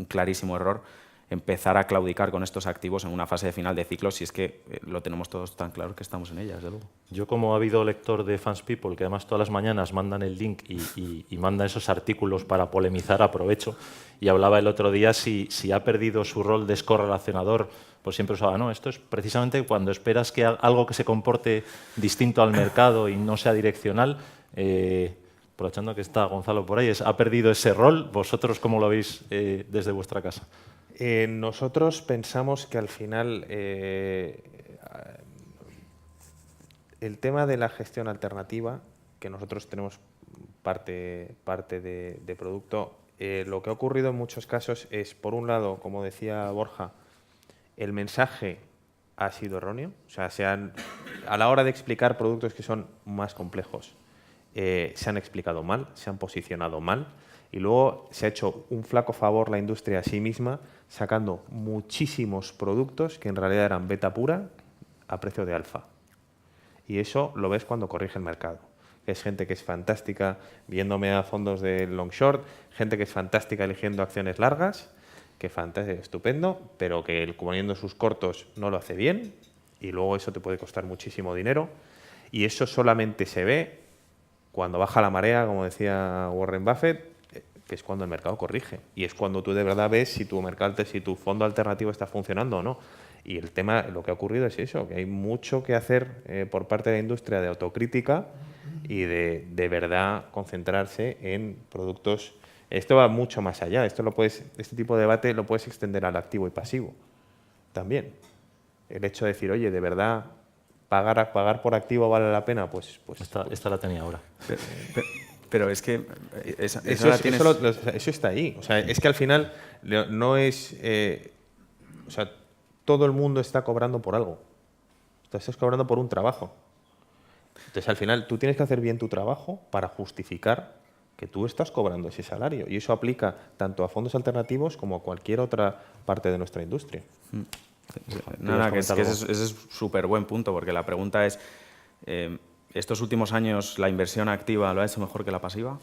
clarísimo error empezar a claudicar con estos activos en una fase de final de ciclo si es que lo tenemos todos tan claro que estamos en ella, desde luego. Yo, como ha habido lector de Fans People, que además todas las mañanas mandan el link y mandan esos artículos para polemizar, aprovecho, y hablaba el otro día si ha perdido su rol de descorrelacionador, pues siempre usaba, no, esto es precisamente cuando esperas que algo que se comporte distinto al mercado y no sea direccional, aprovechando que está Gonzalo por ahí, ha perdido ese rol. ¿Vosotros cómo lo veis desde vuestra casa? Nosotros pensamos que al final el tema de la gestión alternativa, que nosotros tenemos parte de producto, lo que ha ocurrido en muchos casos es, por un lado, como decía Borja, el mensaje ha sido erróneo. O sea, a la hora de explicar productos que son más complejos, se han explicado mal, se han posicionado mal y luego se ha hecho un flaco favor la industria a sí misma sacando muchísimos productos que en realidad eran beta pura a precio de alfa. Y eso lo ves cuando corrige el mercado. Es gente que es fantástica viéndome a fondos de long short, gente que es fantástica eligiendo acciones largas, que fantástico, estupendo, pero que poniendo sus cortos no lo hace bien y luego eso te puede costar muchísimo dinero. Y eso solamente se ve cuando baja la marea, como decía Warren Buffett, que es cuando el mercado corrige. Y es cuando tú de verdad ves si tu mercado, si tu fondo alternativo está funcionando o no. Y el tema, lo que ha ocurrido es eso, que hay mucho que hacer por parte de la industria de autocrítica y de verdad concentrarse en productos. Esto va mucho más allá. Este tipo de debate lo puedes extender al activo y pasivo también. El hecho de decir, oye, de verdad, pagar por activo vale la pena, pues esta la tenía ahora. Pero es que eso está ahí. O sea, es que al final no es... o sea, todo el mundo está cobrando por algo. Estás cobrando por un trabajo. Entonces, al final, tú tienes que hacer bien tu trabajo para justificar que tú estás cobrando ese salario. Y eso aplica tanto a fondos alternativos como a cualquier otra parte de nuestra industria. Nada, que ese es súper buen punto, porque la pregunta es, ¿estos últimos años la inversión activa lo ha hecho mejor que la pasiva?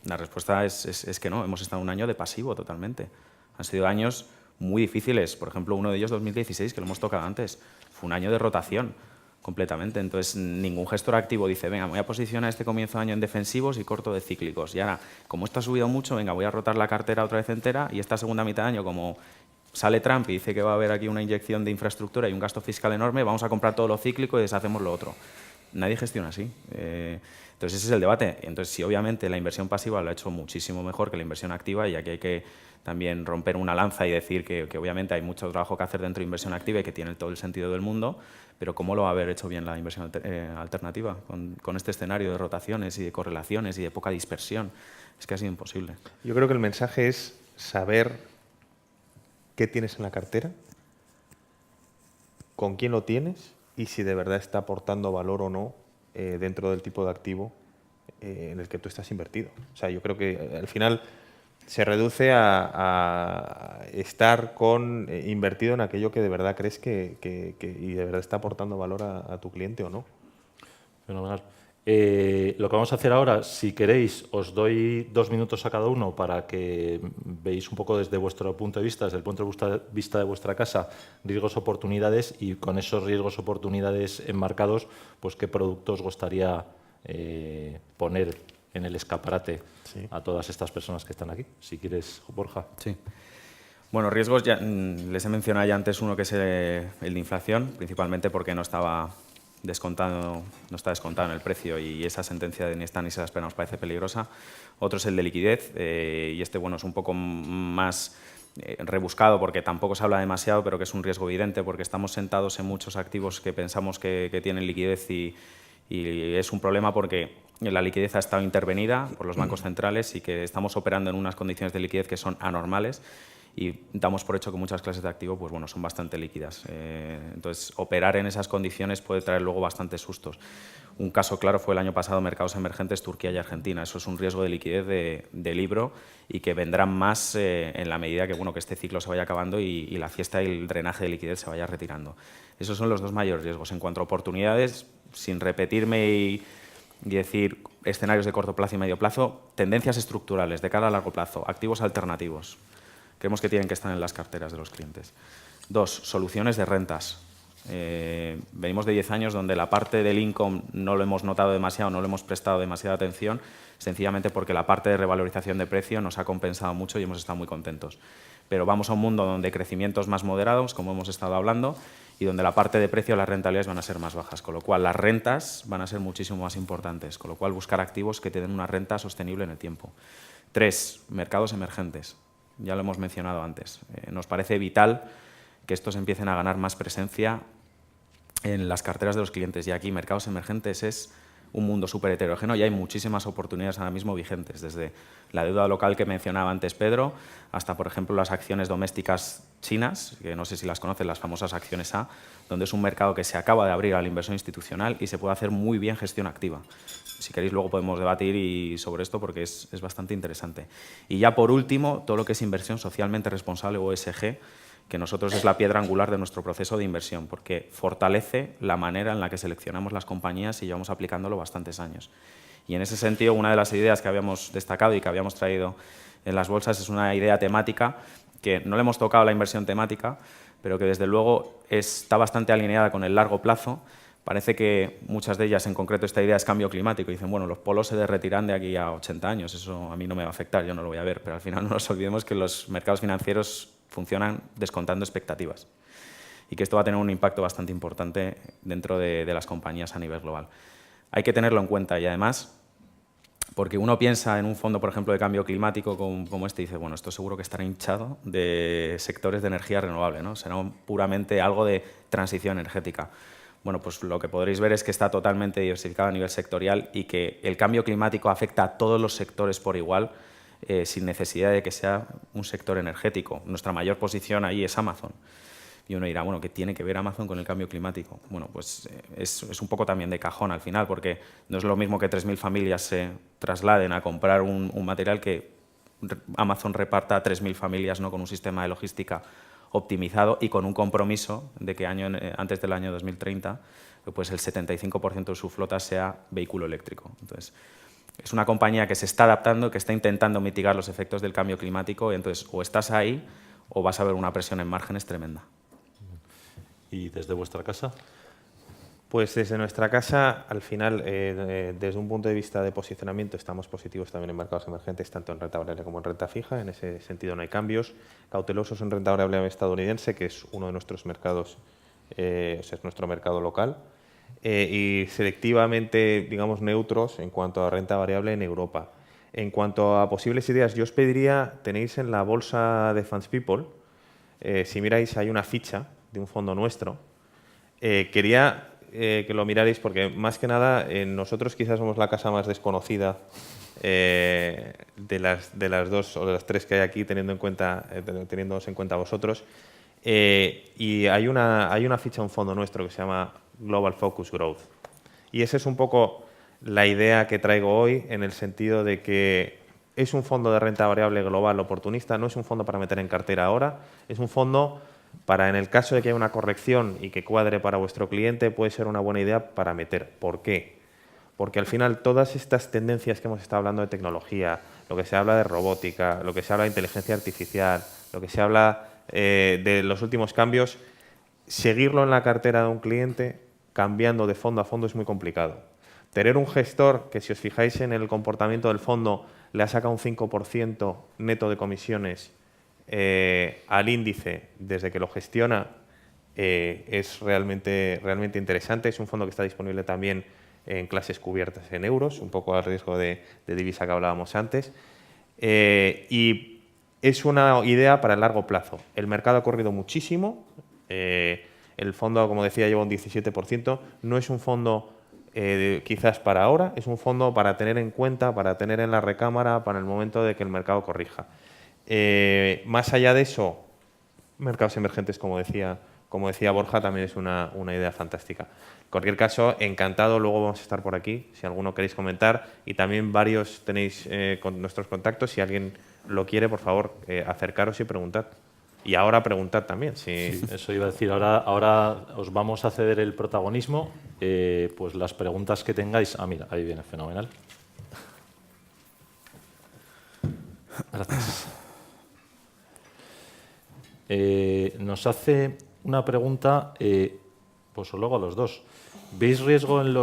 La respuesta es que no, hemos estado un año de pasivo totalmente. Han sido años muy difíciles, por ejemplo, uno de ellos 2016, que lo hemos tocado antes, fue un año de rotación completamente. Entonces, ningún gestor activo dice, venga, voy a posicionar este comienzo de año en defensivos y corto de cíclicos. Y ahora, como esto ha subido mucho, venga, voy a rotar la cartera otra vez entera y esta segunda mitad de año, como sale Trump y dice que va a haber aquí una inyección de infraestructura y un gasto fiscal enorme, vamos a comprar todo lo cíclico y deshacemos lo otro. nadie gestiona así. Entonces, ese es el debate. Entonces, sí, obviamente, la inversión pasiva lo ha hecho muchísimo mejor que la inversión activa, y aquí hay que también romper una lanza y decir que obviamente hay mucho trabajo que hacer dentro de inversión activa y que tiene todo el sentido del mundo, pero ¿cómo lo va a haber hecho bien la inversión alternativa con este escenario de rotaciones y de correlaciones y de poca dispersión? Es que ha sido imposible. Yo creo que el mensaje es saber qué tienes en la cartera, con quién lo tienes y si de verdad está aportando valor o no dentro del tipo de activo en el que tú estás invertido. O sea, yo creo que al final se reduce a estar invertido en aquello que de verdad crees y de verdad está aportando valor a tu cliente o no. Fenomenal. Lo que vamos a hacer ahora, si queréis, os doy 2 minutos a cada uno para que veáis un poco desde vuestro punto de vista, desde el punto de vista de vuestra casa, riesgos, oportunidades, y con esos riesgos, oportunidades enmarcados, pues qué productos os gustaría poner en el escaparate a todas estas personas que están aquí. Si quieres, Borja. Sí. Bueno, riesgos, ya, les he mencionado ya antes uno que es el de inflación, principalmente porque no está descontado en el precio, y esa sentencia de ni está ni se la espera nos parece peligrosa. Otro es el de liquidez, y este bueno, es un poco más rebuscado porque tampoco se habla demasiado, pero que es un riesgo evidente porque estamos sentados en muchos activos que pensamos que tienen liquidez, y es un problema porque la liquidez ha estado intervenida por los bancos centrales y que estamos operando en unas condiciones de liquidez que son anormales, y damos por hecho que muchas clases de activo pues, bueno, son bastante líquidas. Entonces, operar en esas condiciones puede traer luego bastantes sustos. Un caso claro fue el año pasado mercados emergentes, Turquía y Argentina. Eso es un riesgo de liquidez de libro y que vendrán más en la medida que, bueno, que este ciclo se vaya acabando y la fiesta y el drenaje de liquidez se vaya retirando. Esos son los dos mayores riesgos. En cuanto a oportunidades, sin repetirme y decir escenarios de corto plazo y medio plazo, tendencias estructurales de cara a largo plazo, activos alternativos. Creemos que tienen que estar en las carteras de los clientes. 2, soluciones de rentas. Venimos de 10 años donde la parte del income no lo hemos notado demasiado, no le hemos prestado demasiada atención, sencillamente porque la parte de revalorización de precio nos ha compensado mucho y hemos estado muy contentos. Pero vamos a un mundo donde crecimientos más moderados, como hemos estado hablando, y donde la parte de precio, las rentabilidades van a ser más bajas, con lo cual las rentas van a ser muchísimo más importantes, con lo cual buscar activos que te den una renta sostenible en el tiempo. 3, mercados emergentes. Ya lo hemos mencionado antes. Nos parece vital que estos empiecen a ganar más presencia en las carteras de los clientes. Y aquí, mercados emergentes es un mundo súper heterogéneo y hay muchísimas oportunidades ahora mismo vigentes, desde la deuda local que mencionaba antes Pedro, hasta, por ejemplo, las acciones domésticas chinas, que no sé si las conocen, las famosas acciones A, donde es un mercado que se acaba de abrir a la inversión institucional y se puede hacer muy bien gestión activa. Si queréis, luego podemos debatir sobre esto porque es bastante interesante. Y ya por último, todo lo que es inversión socialmente responsable o ESG, que nosotros es la piedra angular de nuestro proceso de inversión, porque fortalece la manera en la que seleccionamos las compañías y llevamos aplicándolo bastantes años. Y en ese sentido, una de las ideas que habíamos destacado y que habíamos traído en las bolsas es una idea temática, que no le hemos tocado la inversión temática, pero que desde luego está bastante alineada con el largo plazo. Parece que muchas de ellas, en concreto esta idea es cambio climático, y dicen, bueno, los polos se derretirán de aquí a 80 años, eso a mí no me va a afectar, yo no lo voy a ver, pero al final no nos olvidemos que los mercados financieros funcionan descontando expectativas y que esto va a tener un impacto bastante importante dentro de las compañías a nivel global. Hay que tenerlo en cuenta y además, porque uno piensa en un fondo, por ejemplo, de cambio climático como este y dice, bueno, esto seguro que estará hinchado de sectores de energía renovable, ¿no? Será puramente algo de transición energética. Bueno, pues lo que podréis ver es que está totalmente diversificado a nivel sectorial y que el cambio climático afecta a todos los sectores por igual, sin necesidad de que sea un sector energético. Nuestra mayor posición ahí es Amazon. Y uno dirá, bueno, ¿qué tiene que ver Amazon con el cambio climático? Bueno, pues es un poco también de cajón al final, porque no es lo mismo que 3.000 familias se trasladen a comprar un material que Amazon reparta a 3.000 familias, ¿no?, con un sistema de logística optimizado y con un compromiso de que antes del año 2030 pues el 75% de su flota sea vehículo eléctrico. Entonces, es una compañía que se está adaptando, que está intentando mitigar los efectos del cambio climático, y entonces o estás ahí o vas a ver una presión en márgenes tremenda. ¿Y desde vuestra casa? Pues desde nuestra casa, al final, desde un punto de vista de posicionamiento, estamos positivos también en mercados emergentes, tanto en renta variable como en renta fija. En ese sentido no hay cambios. Cautelosos en renta variable estadounidense, que es uno de nuestros mercados, es nuestro mercado local. y selectivamente, digamos, neutros en cuanto a renta variable en Europa. En cuanto a posibles ideas, yo os pediría, tenéis en la bolsa de Funds People, si miráis, hay una ficha de un fondo nuestro. Quería que lo mirarais porque, más que nada, nosotros quizás somos la casa más desconocida de las dos o de las tres que hay aquí, teniéndoos en cuenta vosotros. Y hay una ficha, un fondo nuestro que se llama Global Focus Growth. Y esa es un poco la idea que traigo hoy, en el sentido de que es un fondo de renta variable global oportunista, no es un fondo para meter en cartera ahora, es un fondo para, en el caso de que haya una corrección y que cuadre para vuestro cliente, puede ser una buena idea para meter. ¿Por qué? Porque al final todas estas tendencias que hemos estado hablando de tecnología, lo que se habla de robótica, lo que se habla de inteligencia artificial, lo que se habla de los últimos cambios, seguirlo en la cartera de un cliente, cambiando de fondo a fondo, es muy complicado. Tener un gestor que, si os fijáis en el comportamiento del fondo, le ha sacado un 5% neto de comisiones al índice desde que lo gestiona, es realmente interesante. Es un fondo que está disponible también en clases cubiertas en euros, un poco al riesgo de divisa que hablábamos antes. Y es una idea para el largo plazo. El mercado ha corrido muchísimo. El fondo, como decía, lleva un 17%. No es un fondo quizás para ahora, es un fondo para tener en cuenta, para tener en la recámara para el momento de que el mercado corrija. Más allá de eso, mercados emergentes, como decía Borja, también es una idea fantástica. En cualquier caso, encantado, luego vamos a estar por aquí, si alguno queréis comentar, y también varios tenéis con nuestros contactos. Si alguien lo quiere, por favor, acercaros y preguntad. Y ahora preguntad también. Sí, eso iba a decir. Ahora os vamos a ceder el protagonismo. Pues las preguntas que tengáis. Ah, mira, ahí viene, fenomenal. Gracias. Nos hace una pregunta, pues luego a los dos. ¿Veis riesgo en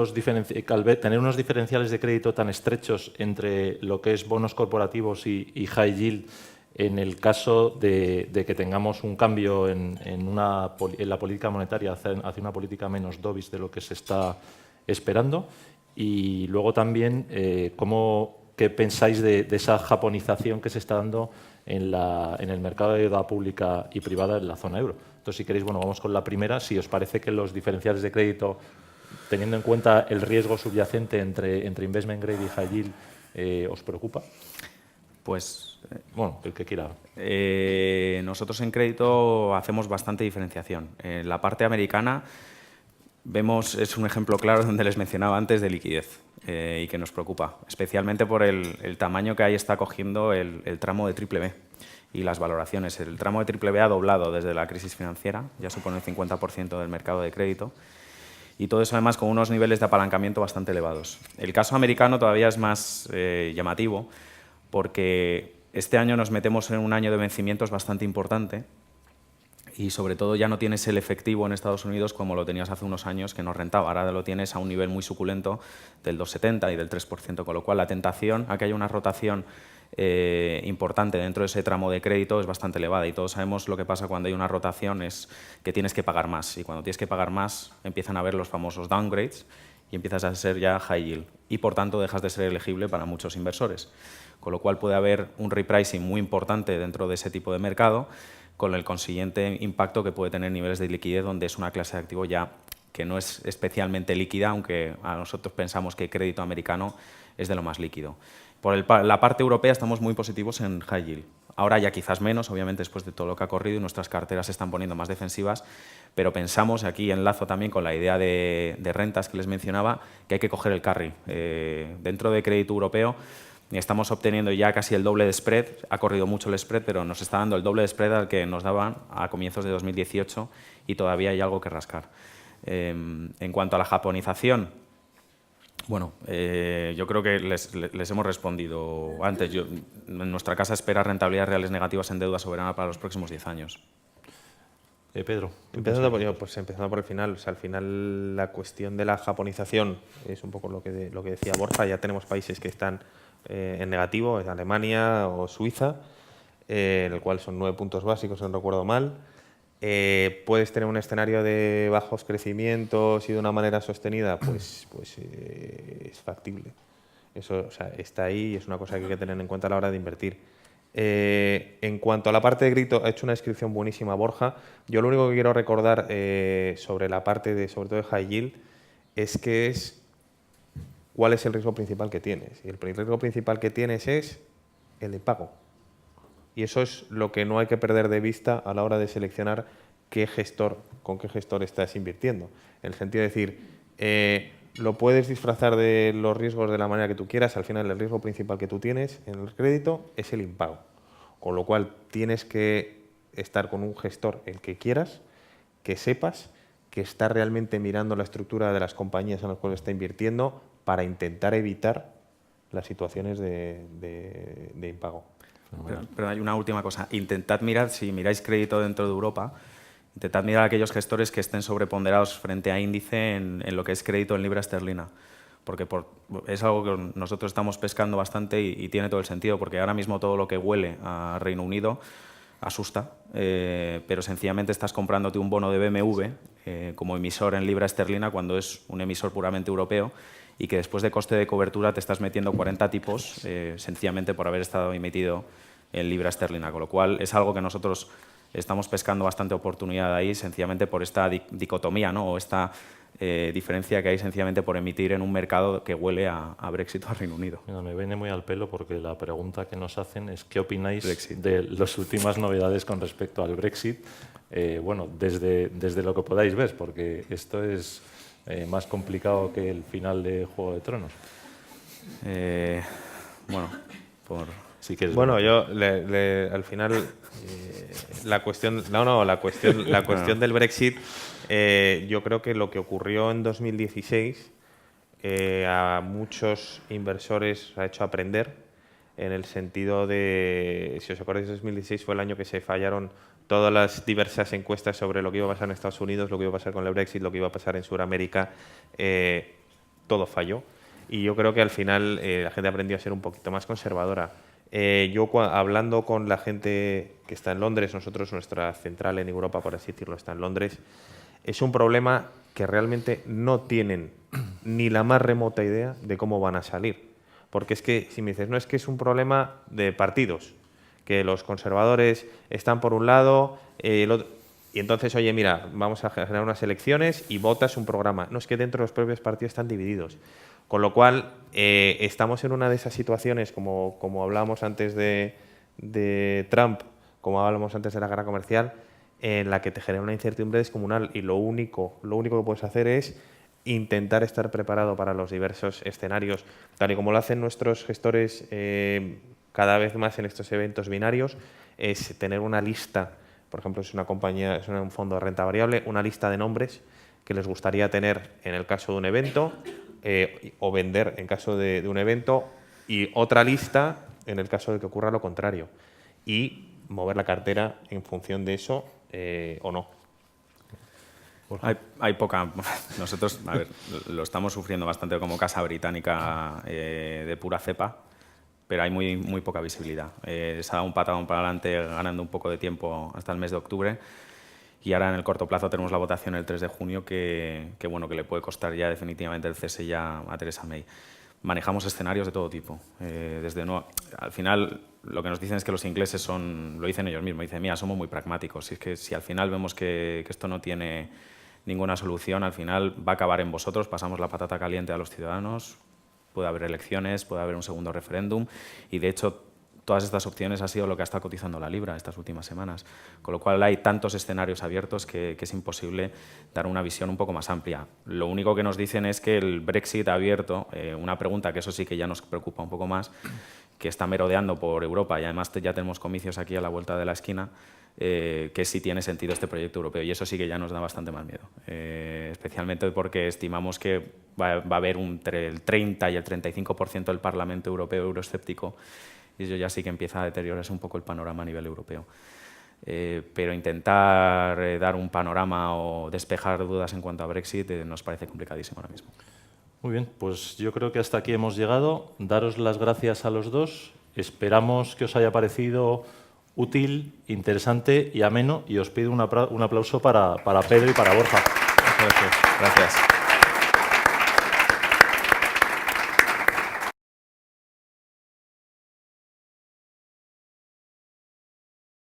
tener unos diferenciales de crédito tan estrechos entre lo que es bonos corporativos y high yield en el caso de que tengamos un cambio en la política monetaria hacia una política menos dovish de lo que se está esperando? Y luego también, ¿qué pensáis de esa japonización que se está dando en el mercado de deuda pública y privada en la zona euro? Entonces, si queréis, vamos con la primera. Si os parece que los diferenciales de crédito, teniendo en cuenta el riesgo subyacente entre investment grade y high yield, ¿os preocupa? Pues, el que quiera. Nosotros en crédito hacemos bastante diferenciación. En la parte americana es un ejemplo claro donde les mencionaba antes de liquidez y que nos preocupa, especialmente por el tamaño que ahí está cogiendo el tramo de triple B y las valoraciones. El tramo de triple B ha doblado desde la crisis financiera, ya supone el 50% del mercado de crédito. Y todo eso, además, con unos niveles de apalancamiento bastante elevados. El caso americano todavía es más llamativo, porque este año nos metemos en un año de vencimientos bastante importante y, sobre todo, ya no tienes el efectivo en Estados Unidos como lo tenías hace unos años, que nos rentaba. Ahora lo tienes a un nivel muy suculento del 2,70 y del 3%, con lo cual la tentación a que haya una rotación importante dentro de ese tramo de crédito es bastante elevada, y todos sabemos lo que pasa cuando hay una rotación, es que tienes que pagar más, y cuando tienes que pagar más empiezan a haber los famosos downgrades y empiezas a ser ya high yield y, por tanto, dejas de ser elegible para muchos inversores, con lo cual puede haber un repricing muy importante dentro de ese tipo de mercado, con el consiguiente impacto que puede tener niveles de liquidez, donde es una clase de activo ya que no es especialmente líquida, aunque a nosotros pensamos que el crédito americano es de lo más líquido. Por la parte europea estamos muy positivos en high yield. Ahora ya quizás menos, obviamente, después de todo lo que ha corrido, y nuestras carteras se están poniendo más defensivas, pero pensamos, aquí enlazo también con la idea de rentas que les mencionaba, que hay que coger el carry. Dentro de crédito europeo estamos obteniendo ya casi el doble de spread, ha corrido mucho el spread, pero nos está dando el doble de spread al que nos daban a comienzos de 2018, y todavía hay algo que rascar. En cuanto a la japonización, yo creo que les hemos respondido antes. Nuestra casa espera rentabilidades reales negativas en deuda soberana para los próximos 10 años. Pedro. Empezando por el final. O sea, al final la cuestión de la japonización es un poco lo que decía Borja. Ya tenemos países que están en negativo, es Alemania o Suiza, en el cual son 9 puntos básicos, si no recuerdo mal. ¿Puedes tener un escenario de bajos crecimientos y de una manera sostenida? Pues es factible. Eso, o sea, está ahí y es una cosa que hay que tener en cuenta a la hora de invertir. En cuanto a la parte de grito, ha hecho una descripción buenísima Borja. Yo lo único que quiero recordar sobre la parte de, sobre todo de high yield, es que es cuál es el riesgo principal que tienes. Y el riesgo principal que tienes es el de pago. Y eso es lo que no hay que perder de vista a la hora de seleccionar con qué gestor estás invirtiendo. En el sentido de decir, lo puedes disfrazar de los riesgos de la manera que tú quieras, al final el riesgo principal que tú tienes en el crédito es el impago. Con lo cual tienes que estar con un gestor el que quieras, que sepas que está realmente mirando la estructura de las compañías en las cuales está invirtiendo para intentar evitar las situaciones de impago. Pero hay una última cosa. Intentad mirar, si miráis crédito dentro de Europa, intentad mirar aquellos gestores que estén sobreponderados frente a índice en lo que es crédito en libra esterlina. Porque es algo que nosotros estamos pescando bastante y tiene todo el sentido, porque ahora mismo todo lo que huele a Reino Unido asusta, pero sencillamente estás comprándote un bono de BMW como emisor en libra esterlina cuando es un emisor puramente europeo y que después de coste de cobertura te estás metiendo 40 tipos sencillamente por haber estado emitido en libra esterlina, con lo cual es algo que nosotros estamos pescando bastante oportunidad ahí sencillamente por esta dicotomía, ¿no? O esta diferencia que hay sencillamente por emitir en un mercado que huele a Brexit o a Reino Unido. Mira, me viene muy al pelo porque la pregunta que nos hacen es ¿qué opináis de las últimas novedades con respecto al Brexit? Bueno, desde lo que podáis ver, porque esto es más complicado que el final de Juego de Tronos. Bueno, Si quieres bueno, yo al final la cuestión del Brexit, yo creo que lo que ocurrió en 2016 a muchos inversores ha hecho aprender en el sentido de, si os acordáis, 2016 fue el año que se fallaron todas las diversas encuestas sobre lo que iba a pasar en Estados Unidos, lo que iba a pasar con el Brexit, lo que iba a pasar en Sudamérica, todo falló. Y yo creo que al final la gente aprendió a ser un poquito más conservadora. Hablando con la gente que está en Londres, nosotros, nuestra central en Europa, por así decirlo, está en Londres, es un problema que realmente no tienen ni la más remota idea de cómo van a salir. Porque es que, si me dices, no, es que es un problema de partidos, que los conservadores están por un lado, y entonces, oye, mira, vamos a generar unas elecciones y votas un programa. No, es que dentro de los propios partidos están divididos. Con lo cual, estamos en una de esas situaciones, como hablábamos antes de Trump, como hablábamos antes de la guerra comercial, en la que te genera una incertidumbre descomunal y lo único que puedes hacer es intentar estar preparado para los diversos escenarios, tal y como lo hacen nuestros gestores cada vez más en estos eventos binarios, es tener una lista, por ejemplo, es una compañía, es un fondo de renta variable, una lista de nombres que les gustaría tener en el caso de un evento o vender en caso de un evento y otra lista en el caso de que ocurra lo contrario y mover la cartera en función de eso o no. Hay poca. Nosotros, a ver, lo estamos sufriendo bastante como casa británica de pura cepa, pero hay muy poca visibilidad. Se ha dado un patadón para adelante ganando un poco de tiempo hasta el mes de octubre y ahora en el corto plazo tenemos la votación el 3 de junio que le puede costar ya definitivamente el cese ya a Theresa May. Manejamos escenarios de todo tipo. Al final, lo que nos dicen es que los ingleses lo dicen ellos mismos, dicen, mira, somos muy pragmáticos. Y es que si al final vemos que esto no tiene ninguna solución, al final va a acabar en vosotros, pasamos la patata caliente a los ciudadanos, puede haber elecciones, puede haber un segundo referéndum y de hecho todas estas opciones ha sido lo que ha estado cotizando la libra estas últimas semanas, con lo cual hay tantos escenarios abiertos que es imposible dar una visión un poco más amplia. Lo único que nos dicen es que el Brexit ha abierto una pregunta que eso sí que ya nos preocupa un poco más, que está merodeando por Europa y además ya tenemos comicios aquí a la vuelta de la esquina, que sí tiene sentido este proyecto europeo y eso sí que ya nos da bastante más miedo, especialmente porque estimamos que va a haber entre el 30 y el 35% del Parlamento Europeo euroescéptico y eso ya sí que empieza a deteriorarse un poco el panorama a nivel europeo. Pero intentar dar un panorama o despejar dudas en cuanto a Brexit nos parece complicadísimo ahora mismo. Muy bien, pues yo creo que hasta aquí hemos llegado. Daros las gracias a los dos. Esperamos que os haya parecido útil, interesante y ameno, y os pido un aplauso para Pedro y para Borja. Gracias.